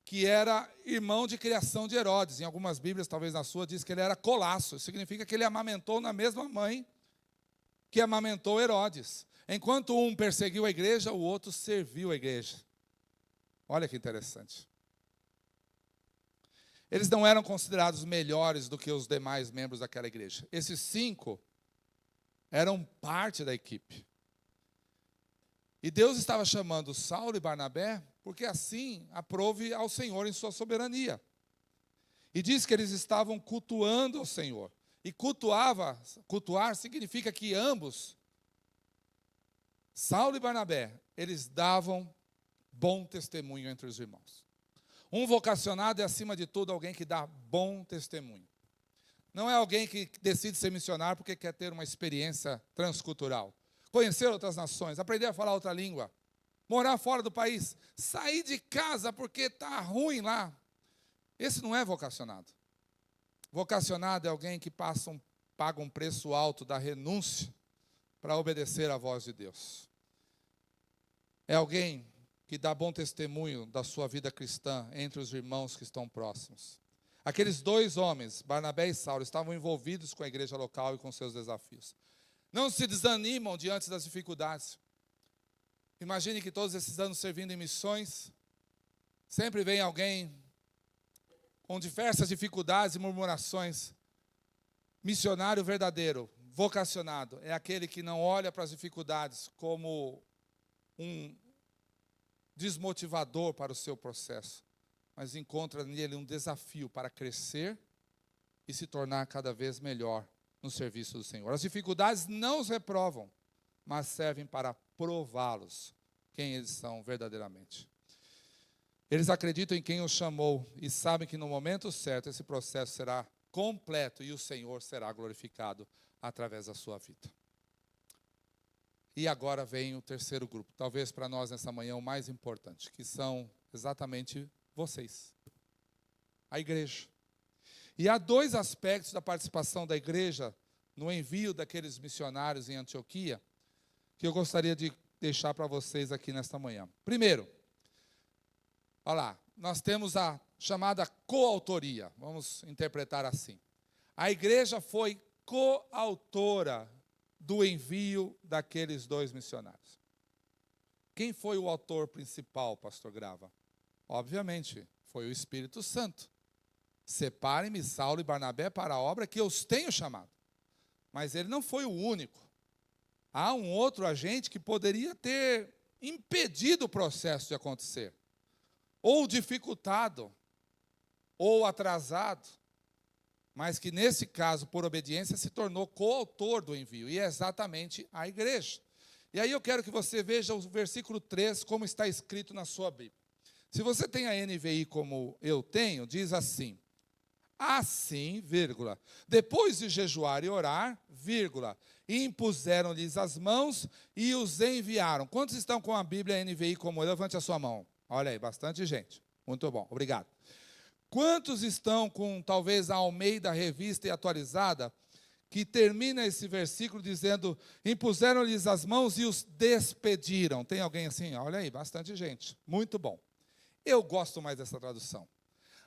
que era irmão de criação de Herodes. Em algumas Bíblias, talvez na sua, diz que ele era Colasso. Isso significa que ele amamentou na mesma mãe que amamentou Herodes. Enquanto um perseguiu a igreja, o outro serviu a igreja. Olha que interessante. Eles não eram considerados melhores do que os demais membros daquela igreja. Esses 5 eram parte da equipe. E Deus estava chamando Saulo e Barnabé, porque assim aprove ao Senhor em sua soberania. E diz que eles estavam cultuando ao Senhor. E cultuar significa que ambos, Saulo e Barnabé, eles davam bom testemunho entre os irmãos. Um vocacionado é, acima de tudo, alguém que dá bom testemunho. Não é alguém que decide ser missionário porque quer ter uma experiência transcultural. Conhecer outras nações, aprender a falar outra língua, morar fora do país, sair de casa porque está ruim lá. Esse não é vocacionado. Vocacionado é alguém que paga um preço alto da renúncia para obedecer à voz de Deus. É alguém que dá bom testemunho da sua vida cristã entre os irmãos que estão próximos. Aqueles 2 homens, Barnabé e Saulo, estavam envolvidos com a igreja local e com seus desafios. Não se desanimam diante das dificuldades. Imagine que todos esses anos servindo em missões, sempre vem alguém com diversas dificuldades e murmurações. Missionário verdadeiro, vocacionado, é aquele que não olha para as dificuldades como um desmotivador para o seu processo, mas encontra nele um desafio para crescer e se tornar cada vez melhor no serviço do Senhor. As dificuldades não os reprovam, mas servem para prová-los quem eles são verdadeiramente. Eles acreditam em quem os chamou e sabem que no momento certo esse processo será completo e o Senhor será glorificado através da sua vida. E agora vem o terceiro grupo, talvez para nós nessa manhã o mais importante, que são exatamente vocês, a igreja. E há 2 aspectos da participação da igreja no envio daqueles missionários em Antioquia, que eu gostaria de deixar para vocês aqui nesta manhã. Primeiro, olha lá, nós temos a chamada coautoria, vamos interpretar assim. A igreja foi coautora do envio daqueles 2 missionários. Quem foi o autor principal, pastor Grava? Obviamente, foi o Espírito Santo. Separem-me Saulo e Barnabé para a obra que eu os tenho chamado. Mas ele não foi o único. Há um outro agente que poderia ter impedido o processo de acontecer, ou dificultado, ou atrasado, mas que nesse caso, por obediência, se tornou coautor do envio, e é exatamente a igreja. E aí eu quero que você veja o versículo 3, como está escrito na sua Bíblia. Se você tem a NVI como eu tenho, diz assim: assim, vírgula, depois de jejuar e orar, vírgula, impuseram-lhes as mãos e os enviaram. Quantos estão com a Bíblia NVI como eu? Levante a sua mão. Olha aí, bastante gente. Muito bom, obrigado. Quantos estão com, talvez, a Almeida Revista e Atualizada, que termina esse versículo dizendo, impuseram-lhes as mãos e os despediram? Tem alguém assim? Olha aí, bastante gente. Muito bom. Eu gosto mais dessa tradução.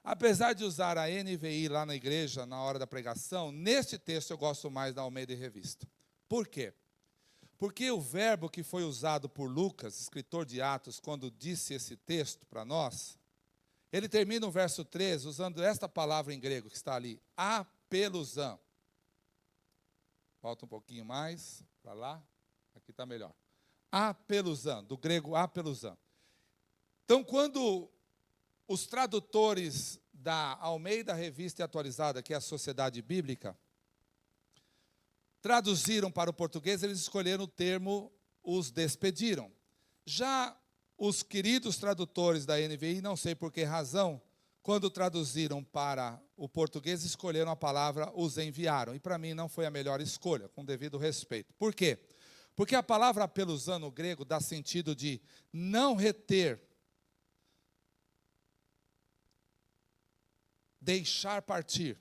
Apesar de usar a NVI lá na igreja, na hora da pregação, neste texto eu gosto mais da Almeida Revista. Por quê? Porque o verbo que foi usado por Lucas, escritor de Atos, quando disse esse texto para nós, ele termina o verso 13 usando esta palavra em grego que está ali, apelusan. Volta um pouquinho mais, para lá, aqui está melhor. Apelusan, do grego apelusan. Então, quando os tradutores da Almeida Revista e Atualizada, que é a Sociedade Bíblica, traduziram para o português, eles escolheram o termo os despediram. Já os queridos tradutores da NVI, não sei por que razão, quando traduziram para o português, escolheram a palavra os enviaram. E para mim não foi a melhor escolha, com devido respeito. Por quê? Porque a palavra apeluzan no grego dá sentido de não reter, deixar partir.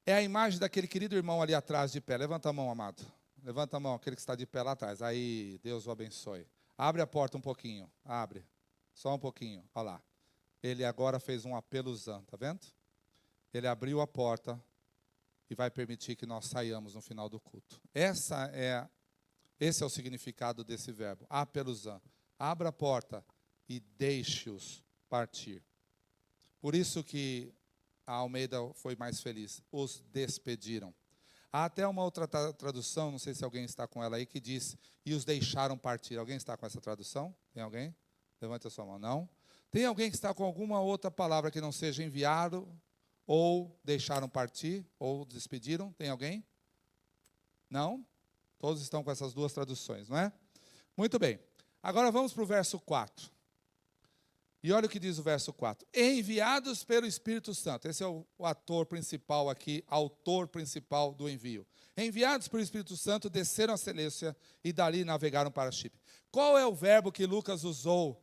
É a imagem daquele querido irmão ali atrás de pé. Levanta a mão, amado. Levanta a mão, aquele que está de pé lá atrás. Aí, Deus o abençoe. Abre a porta um pouquinho. Abre. Só um pouquinho. Olha lá. Ele agora fez um apeluzan, está vendo? Ele abriu a porta e vai permitir que nós saiamos no final do culto. Esse é o significado desse verbo, apeluzan. Abra a porta e deixe-os partir. Por isso que a Almeida foi mais feliz. Os despediram. Há até uma outra tradução, não sei se alguém está com ela aí, que diz, e os deixaram partir. Alguém está com essa tradução? Tem alguém? Levante a sua mão. Não? Tem alguém que está com alguma outra palavra que não seja enviado, ou deixaram partir, ou despediram? Tem alguém? Não? Todos estão com essas duas traduções, não é? Muito bem. Agora vamos para o verso 4. E olha o que diz o verso 4. Enviados pelo Espírito Santo. Esse é o ator principal aqui, autor principal do envio. Enviados pelo Espírito Santo, desceram a Seleucia e dali navegaram para Chipre. Qual é o verbo que Lucas usou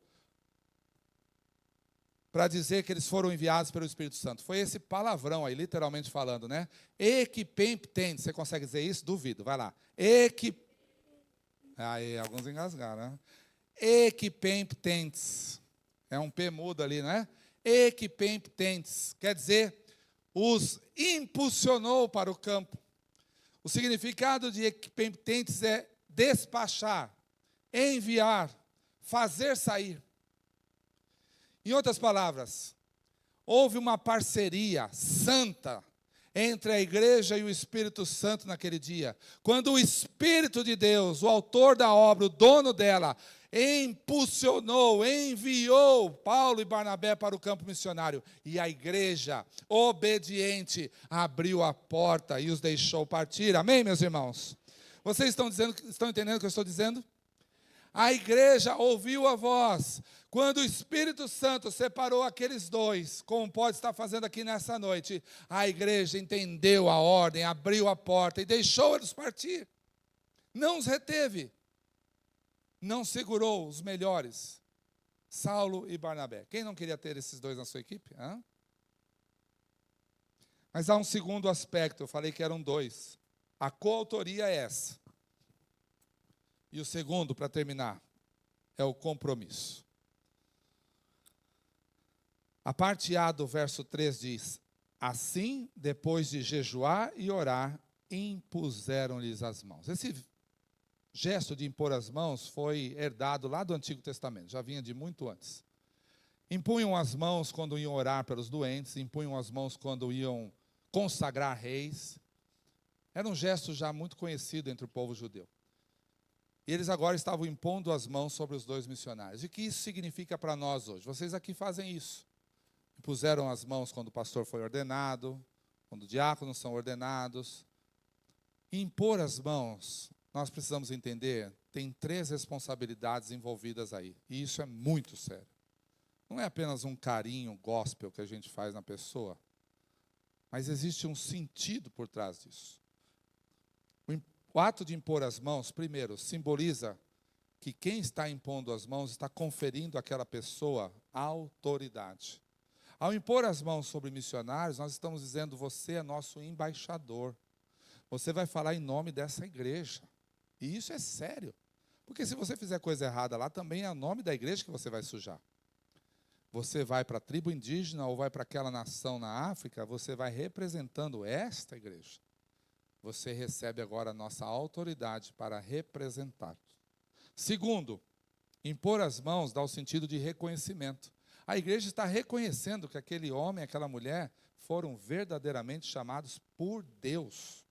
para dizer que eles foram enviados pelo Espírito Santo? Foi esse palavrão aí, literalmente falando, né? Equipemptentes. Você consegue dizer isso? Duvido. Vai lá. Aí, alguns engasgaram, né? Equipemptentes. É um P mudo ali, não é? Equipemptentes. Quer dizer, os impulsionou para o campo. O significado de equipemptentes é despachar, enviar, fazer sair. Em outras palavras, houve uma parceria santa entre a igreja e o Espírito Santo naquele dia. Quando o Espírito de Deus, o autor da obra, o dono dela, impulsionou, enviou Paulo e Barnabé para o campo missionário. E a igreja, obediente, abriu a porta e os deixou partir. Amém, meus irmãos? Vocês estão entendendo o que eu estou dizendo? A igreja ouviu a voz. Quando o Espírito Santo separou aqueles dois, como pode estar fazendo aqui nessa noite, a igreja entendeu a ordem, abriu a porta e deixou eles partir. Não os reteve. Não segurou os melhores, Saulo e Barnabé. Quem não queria ter esses dois na sua equipe? Hã? Mas há um segundo aspecto, eu falei que eram dois. A coautoria é essa. E o segundo, para terminar, é o compromisso. A parte A do verso 3 diz, assim, depois de jejuar e orar, impuseram-lhes as mãos. Esse gesto de impor as mãos foi herdado lá do Antigo Testamento, já vinha de muito antes. Impunham as mãos quando iam orar pelos doentes, impunham as mãos quando iam consagrar reis. Era um gesto já muito conhecido entre o povo judeu. E eles agora estavam impondo as mãos sobre os dois missionários. E o que isso significa para nós hoje? Vocês aqui fazem isso. Impuseram as mãos quando o pastor foi ordenado, quando diáconos são ordenados. E impor as mãos, nós precisamos entender, tem 3 responsabilidades envolvidas aí. E isso é muito sério. Não é apenas um carinho gospel que a gente faz na pessoa, mas existe um sentido por trás disso. O ato de impor as mãos, primeiro, simboliza que quem está impondo as mãos está conferindo àquela pessoa autoridade. Ao impor as mãos sobre missionários, nós estamos dizendo, você é nosso embaixador. Você vai falar em nome dessa igreja. E isso é sério. Porque se você fizer coisa errada lá, também é o nome da igreja que você vai sujar. Você vai para a tribo indígena ou vai para aquela nação na África, você vai representando esta igreja. Você recebe agora a nossa autoridade para representar. Segundo, impor as mãos dá o sentido de reconhecimento. A igreja está reconhecendo que aquele homem, aquela mulher, foram verdadeiramente chamados por Deus.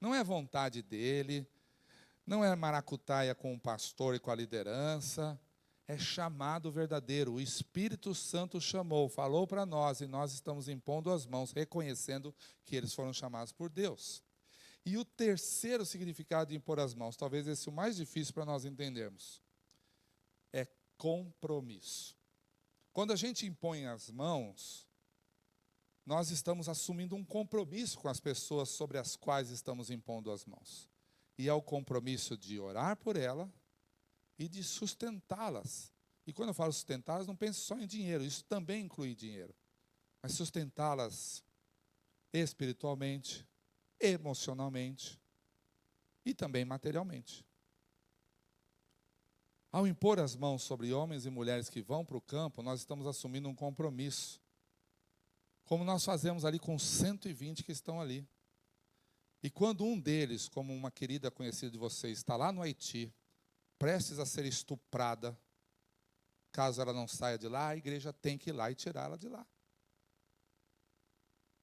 Não é vontade dele, não é maracutaia com o pastor e com a liderança, é chamado verdadeiro. O Espírito Santo chamou, falou para nós, e nós estamos impondo as mãos, reconhecendo que eles foram chamados por Deus. E o terceiro significado de impor as mãos, talvez esse é o mais difícil para nós entendermos, é compromisso. Quando a gente impõe as mãos, nós estamos assumindo um compromisso com as pessoas sobre as quais estamos impondo as mãos. E é o compromisso de orar por ela e de sustentá-las. E quando eu falo sustentá-las, não pense só em dinheiro, isso também inclui dinheiro. Mas sustentá-las espiritualmente, emocionalmente e também materialmente. Ao impor as mãos sobre homens e mulheres que vão para o campo, nós estamos assumindo um compromisso. Como nós fazemos ali com 120 que estão ali. E quando um deles, como uma querida conhecida de vocês, está lá no Haiti, prestes a ser estuprada, caso ela não saia de lá, a igreja tem que ir lá e tirá-la de lá.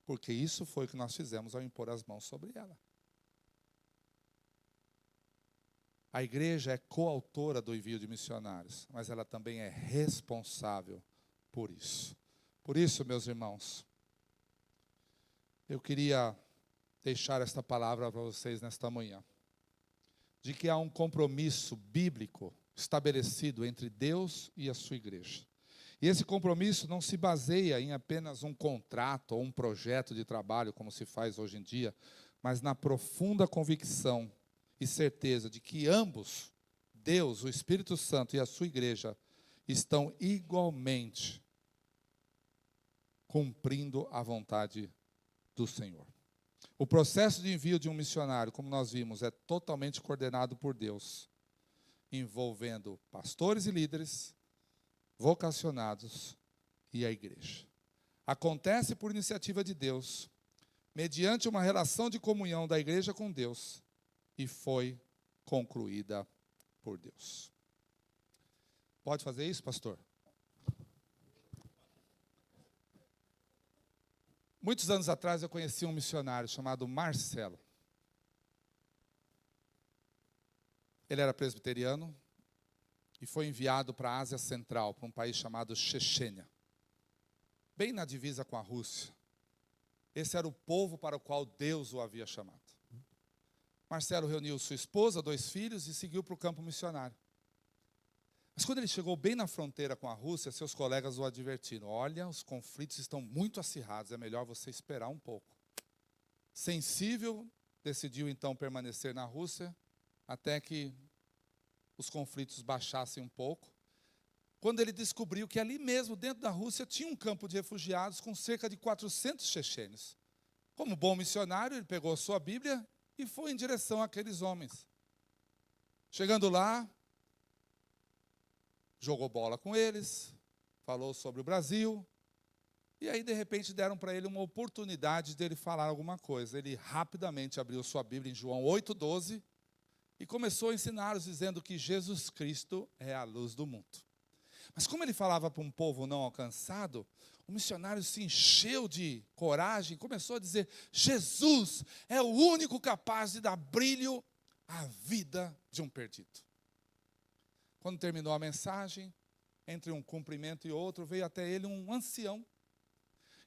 Porque isso foi o que nós fizemos ao impor as mãos sobre ela. A igreja é coautora do envio de missionários, mas ela também é responsável por isso. Por isso, meus irmãos, eu queria deixar esta palavra para vocês nesta manhã, de que há um compromisso bíblico estabelecido entre Deus e a sua igreja. E esse compromisso não se baseia em apenas um contrato ou um projeto de trabalho, como se faz hoje em dia, mas na profunda convicção e certeza de que ambos, Deus, o Espírito Santo e a sua igreja, estão igualmente cumprindo a vontade do Senhor. O processo de envio de um missionário, como nós vimos, é totalmente coordenado por Deus, envolvendo pastores e líderes, vocacionados e a igreja. Acontece por iniciativa de Deus, mediante uma relação de comunhão da igreja com Deus, e foi concluída por Deus. Pode fazer isso, pastor? Muitos anos atrás eu conheci um missionário chamado Marcelo. Ele era presbiteriano e foi enviado para a Ásia Central, para um país chamado Chechênia, bem na divisa com a Rússia. Esse era o povo para o qual Deus o havia chamado. Marcelo reuniu sua esposa, 2 filhos e seguiu para o campo missionário. Mas quando ele chegou bem na fronteira com a Rússia, seus colegas o advertiram: olha, os conflitos estão muito acirrados, é melhor você esperar um pouco. Sensível, decidiu então permanecer na Rússia, até que os conflitos baixassem um pouco. Quando ele descobriu que ali mesmo, dentro da Rússia, tinha um campo de refugiados com cerca de 400 chechênios. Como bom missionário, ele pegou sua Bíblia e foi em direção àqueles homens. Chegando lá, jogou bola com eles, falou sobre o Brasil, e aí, de repente, deram para ele uma oportunidade de ele falar alguma coisa. Ele rapidamente abriu sua Bíblia em João 8,12 e começou a ensinar-os dizendo que Jesus Cristo é a luz do mundo. Mas como ele falava para um povo não alcançado, o missionário se encheu de coragem e começou a dizer: Jesus é o único capaz de dar brilho à vida de um perdido. Quando terminou a mensagem, entre um cumprimento e outro, veio até ele um ancião.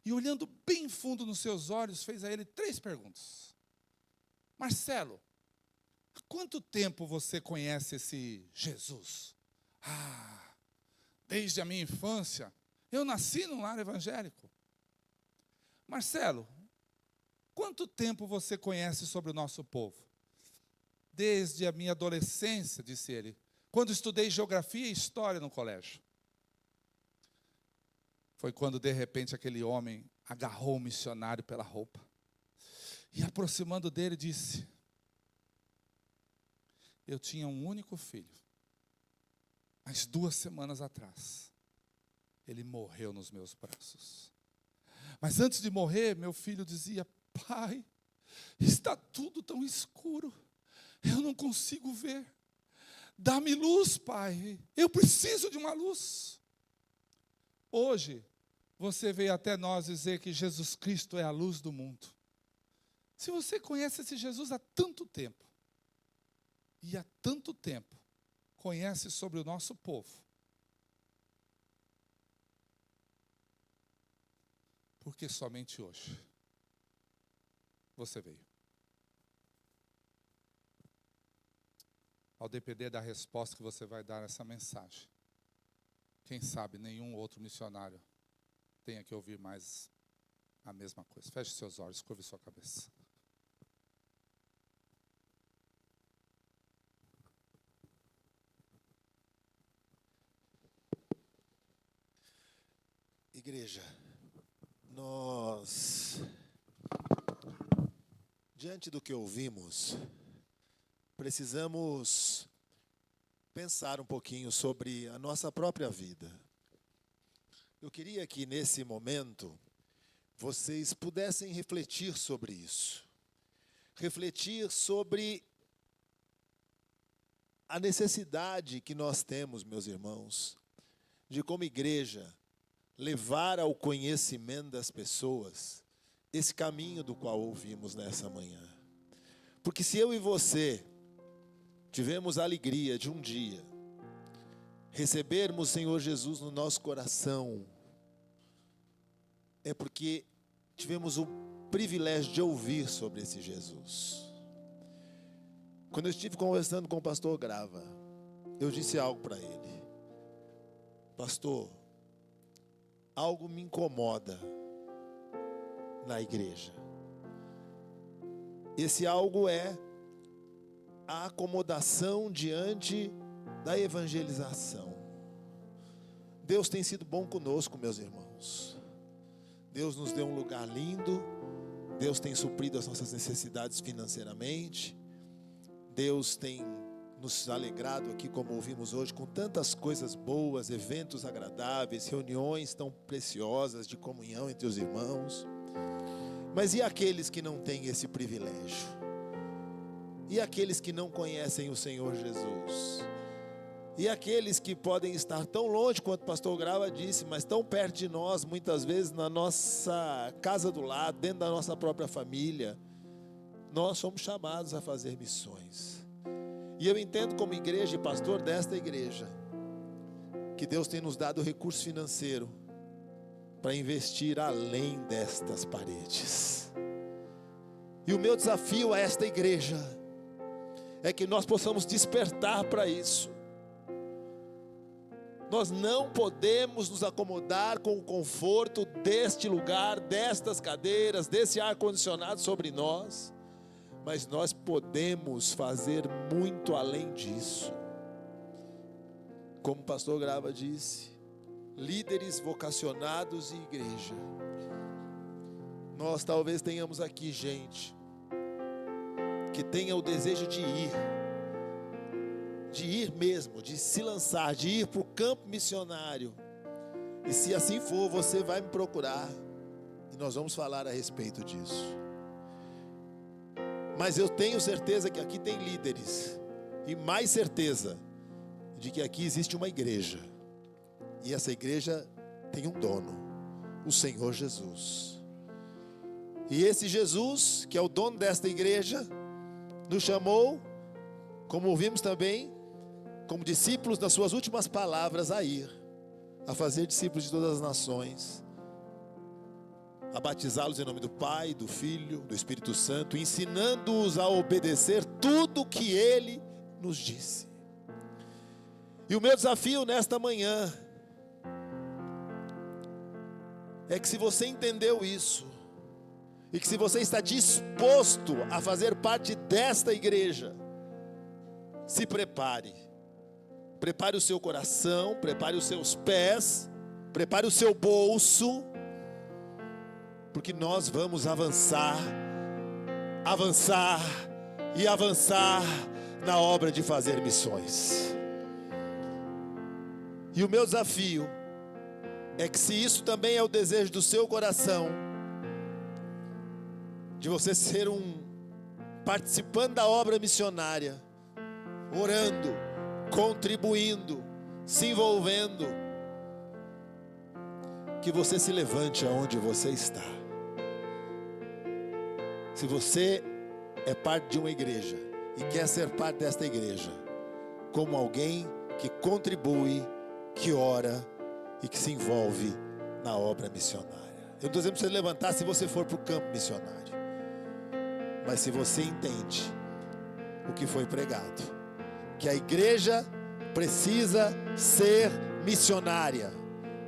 E olhando bem fundo nos seus olhos, fez a ele 3 perguntas. Marcelo, há quanto tempo você conhece esse Jesus? Desde a minha infância. Eu nasci num lar evangélico. Marcelo, quanto tempo você conhece sobre o nosso povo? Desde a minha adolescência, disse ele, quando estudei geografia e história no colégio. Foi quando, de repente, aquele homem agarrou o missionário pela roupa e, aproximando dele, disse: eu tinha um único filho, mas 2 semanas atrás, ele morreu nos meus braços. Mas antes de morrer, meu filho dizia: pai, está tudo tão escuro, eu não consigo ver. Dá-me luz, pai, eu preciso de uma luz. Hoje, você veio até nós dizer que Jesus Cristo é a luz do mundo. Se você conhece esse Jesus há tanto tempo, e há tanto tempo conhece sobre o nosso povo, porque somente hoje você veio. ao depender da resposta que você vai dar a essa mensagem, quem sabe nenhum outro missionário tenha que ouvir mais a mesma coisa. Feche seus olhos, curve sua cabeça. Igreja, nós, diante do que ouvimos, precisamos pensar um pouquinho sobre a nossa própria vida. Eu queria que nesse momento vocês pudessem refletir sobre isso. Refletir sobre a necessidade que nós temos, meus irmãos, de como igreja levar ao conhecimento das pessoas esse caminho do qual ouvimos nessa manhã. Porque se eu e você tivemos a alegria de um dia recebermos o Senhor Jesus no nosso coração, é porque tivemos o privilégio de ouvir sobre esse Jesus. Quando eu estive conversando com o pastor Grava, eu disse algo para ele: pastor, algo me incomoda na igreja. Esse algo é a acomodação diante da evangelização. Deus tem sido bom conosco, meus irmãos. Deus nos deu um lugar lindo. Deus tem suprido as nossas necessidades financeiramente. Deus tem nos alegrado aqui, como ouvimos hoje, com tantas coisas boas, eventos agradáveis, reuniões tão preciosas de comunhão entre os irmãos. Mas e aqueles que não têm esse privilégio? E aqueles que não conhecem o Senhor Jesus? E aqueles que podem estar tão longe quanto o pastor Grava disse, mas tão perto de nós, muitas vezes na nossa casa do lado, dentro da nossa própria família. Nós somos chamados a fazer missões. E eu entendo como igreja e pastor desta igreja, que Deus tem nos dado recurso financeiro para investir além destas paredes. E o meu desafio a esta igreja é que nós possamos despertar para isso. Nós não podemos nos acomodar com o conforto deste lugar, destas cadeiras, desse ar-condicionado sobre nós. Mas nós podemos fazer muito além disso. Como o pastor Grava disse, líderes vocacionados e igreja. Nós talvez tenhamos aqui gente que tenha o desejo de ir mesmo, de se lançar, de ir para o campo missionário. E se assim for, você vai me procurar e nós vamos falar a respeito disso. Mas eu tenho certeza que aqui tem líderes, e mais certeza de que aqui existe uma igreja, e essa igreja tem um dono, o Senhor Jesus. E esse Jesus, que é o dono desta igreja, nos chamou, como ouvimos também, como discípulos, nas suas últimas palavras, a ir, a fazer discípulos de todas as nações, a batizá-los em nome do Pai, do Filho, do Espírito Santo, ensinando-os a obedecer tudo o que Ele nos disse. E o meu desafio nesta manhã é que, se você entendeu isso, e que se você está disposto a fazer parte desta igreja, se prepare. Prepare o seu coração, prepare os seus pés, prepare o seu bolso, porque nós vamos avançar e avançar na obra de fazer missões. E o meu desafio é que, se isso também é o desejo do seu coração, de você ser participante da obra missionária, orando, contribuindo, se envolvendo, que você se levante aonde você está. Se você é parte de uma igreja e quer ser parte desta igreja, como alguém que contribui, que ora e que se envolve na obra missionária. Eu não estou dizendo para você levantar se você for para o campo missionário, mas se você entende o que foi pregado, que a igreja precisa ser missionária,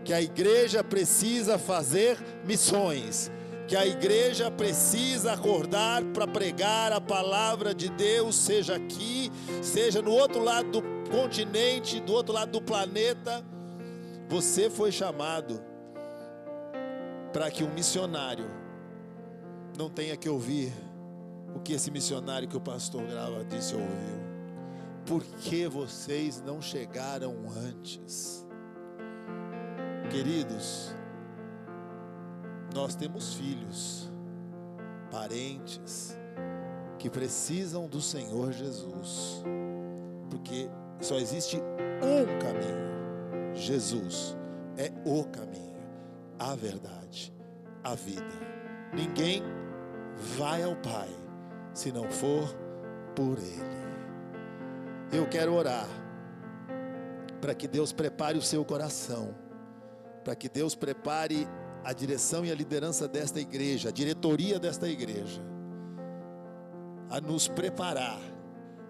que a igreja precisa fazer missões, que a igreja precisa acordar para pregar a palavra de Deus, seja aqui, seja no outro lado do continente, do outro lado do planeta. Você foi chamado para que um missionário não tenha que ouvir o que esse missionário que o pastor Grava disse ouviu. Por que vocês não chegaram antes? Queridos, nós temos filhos, parentes, que precisam do Senhor Jesus, porque só existe um caminho. Jesus é o caminho, a verdade, a vida. Ninguém vai ao Pai se não for por Ele. Eu quero orar para que Deus prepare o seu coração, para que Deus prepare a direção e a liderança desta igreja, a diretoria desta igreja, a nos preparar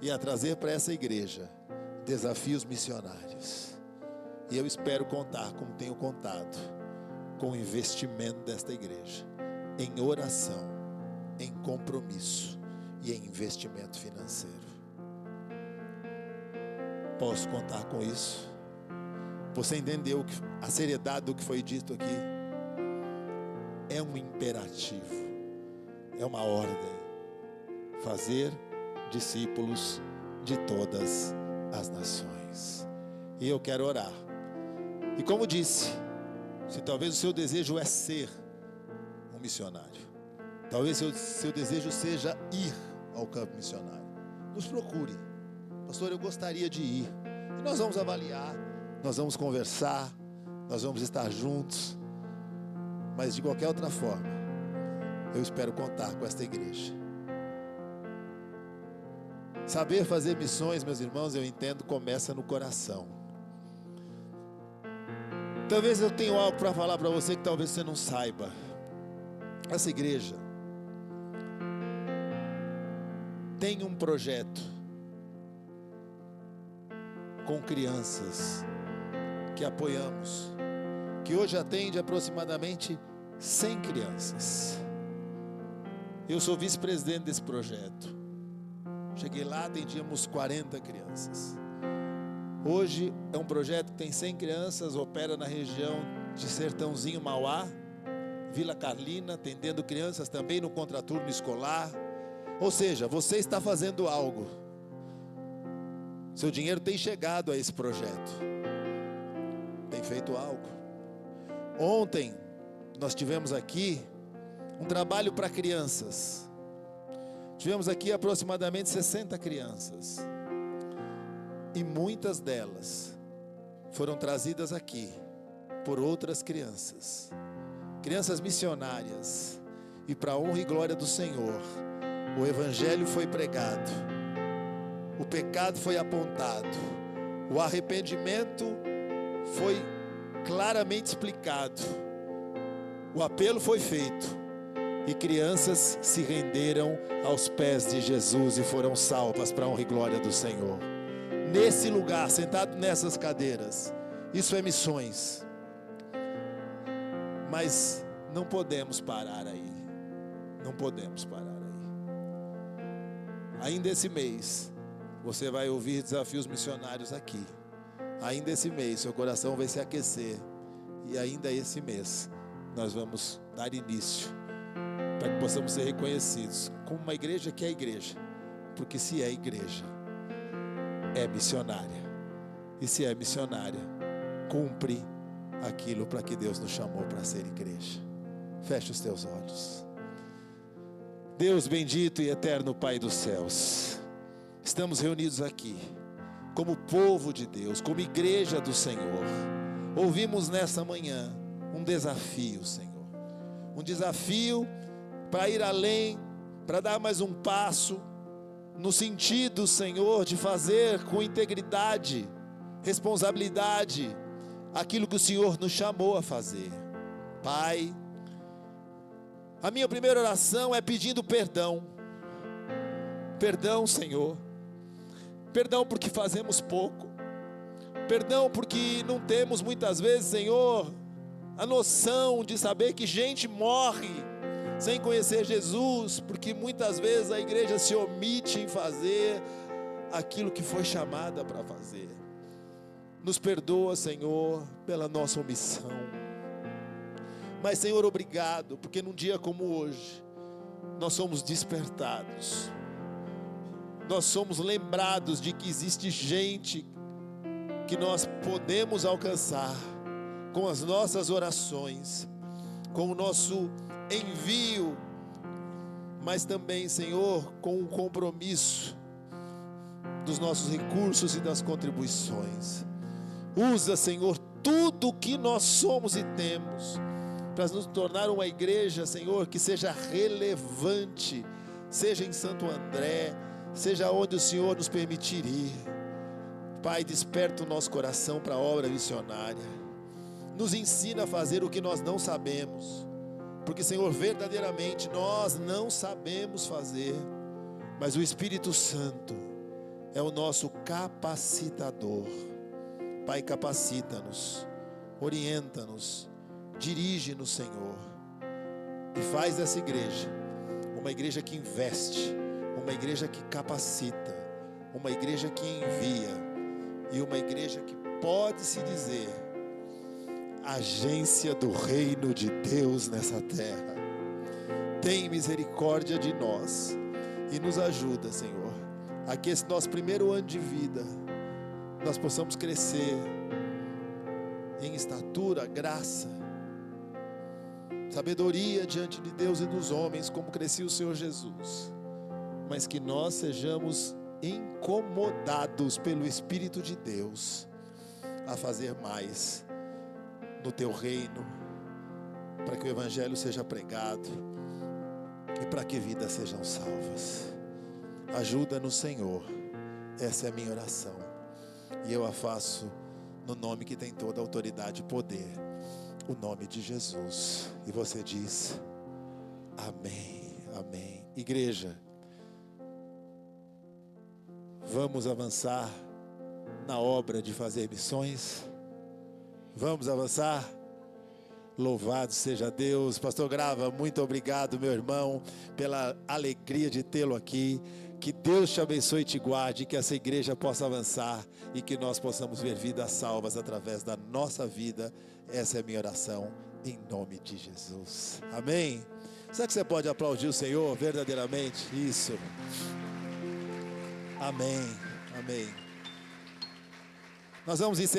e a trazer para essa igreja desafios missionários. E eu espero contar, como tenho contado, com o investimento desta igreja, em oração, em compromisso e em investimento financeiro. Posso contar com isso? Você entendeu a seriedade do que foi dito aqui? É um imperativo, é uma ordem: fazer discípulos de todas as nações. E eu quero orar. E como disse, se talvez o seu desejo é ser um missionário, talvez o seu desejo seja ir ao campo missionário, nos procure. Pastor, eu gostaria de ir. E nós vamos avaliar, nós vamos conversar, nós vamos estar juntos. Mas de qualquer outra forma, eu espero contar com esta igreja. Saber fazer missões, meus irmãos, eu entendo, começa no coração. Talvez eu tenha algo para falar para você que talvez você não saiba. Essa igreja tem um projeto com crianças que apoiamos, que hoje atende aproximadamente 100 crianças. Eu sou vice-presidente desse projeto. Cheguei lá, atendíamos 40 crianças. Hoje é um projeto que tem 100 crianças, opera na região de Sertãozinho, Mauá, Vila Carlina, atendendo crianças também no contraturno escolar. Ou seja, você está fazendo algo. Seu dinheiro tem chegado a esse projeto, tem feito algo. Ontem nós tivemos aqui um trabalho para crianças. Tivemos aqui aproximadamente 60 crianças. E muitas delas foram trazidas aqui por outras crianças. Crianças missionárias. E para a honra e glória do Senhor, o Evangelho foi pregado. O pecado foi apontado. O arrependimento foi claramente explicado. O apelo foi feito. E crianças se renderam aos pés de Jesus e foram salvas para a honra e glória do Senhor. Nesse lugar, sentado nessas cadeiras, isso é missões. Mas não podemos parar aí. Não podemos parar aí. Ainda esse mês, você vai ouvir desafios missionários aqui. Ainda esse mês, seu coração vai se aquecer. E ainda esse mês, nós vamos dar início para que possamos ser reconhecidos como uma igreja que é igreja. Porque se é igreja, é missionária. E se é missionária, cumpre aquilo para que Deus nos chamou para ser igreja. Feche os teus olhos. Deus bendito e eterno Pai dos céus, estamos reunidos aqui como povo de Deus, como igreja do Senhor. Ouvimos nessa manhã um desafio, Senhor. Um desafio para ir além, para dar mais um passo, no sentido, Senhor, de fazer com integridade, responsabilidade, aquilo que o Senhor nos chamou a fazer. Pai, a minha primeira oração é pedindo perdão. Perdão, Senhor. Perdão porque fazemos pouco. Perdão porque não temos muitas vezes, Senhor, a noção de saber que gente morre sem conhecer Jesus, porque muitas vezes a igreja se omite em fazer aquilo que foi chamada para fazer. Nos perdoa, Senhor, pela nossa omissão. Mas, Senhor, obrigado, porque num dia como hoje, nós somos despertados. Nós somos lembrados de que existe gente que nós podemos alcançar com as nossas orações, com o nosso envio, mas também, Senhor, com o compromisso dos nossos recursos e das contribuições. Usa, Senhor, tudo o que nós somos e temos para nos tornar uma igreja, Senhor, que seja relevante, seja em Santo André, seja onde o Senhor nos permitir ir. Pai, desperta o nosso coração para a obra missionária. Nos ensina a fazer o que nós não sabemos, porque, Senhor, verdadeiramente nós não sabemos fazer, mas o Espírito Santo é o nosso capacitador. Pai, capacita-nos, orienta-nos, dirige-nos, Senhor, e faz dessa igreja uma igreja que investe, uma igreja que capacita, uma igreja que envia, e uma igreja que pode se dizer agência do reino de Deus nessa terra. Tem misericórdia de nós e nos ajuda, Senhor, a que esse nosso primeiro ano de vida nós possamos crescer em estatura, graça, sabedoria diante de Deus e dos homens, como crescia o Senhor Jesus, mas que nós sejamos incomodados pelo Espírito de Deus a fazer mais no teu reino, para que o Evangelho seja pregado e para que vidas sejam salvas. Ajuda-nos, Senhor, essa é a minha oração, e eu a faço no nome que tem toda a autoridade e poder, o nome de Jesus. E você diz amém, amém. Igreja, vamos avançar na obra de fazer missões? Vamos avançar? Louvado seja Deus. Pastor Grava, muito obrigado, meu irmão, pela alegria de tê-lo aqui. Que Deus te abençoe e te guarde, que essa igreja possa avançar e que nós possamos ver vidas salvas através da nossa vida. Essa é a minha oração, em nome de Jesus. Amém? Será que você pode aplaudir o Senhor verdadeiramente? Isso. Amém, amém. Nós vamos encerrar.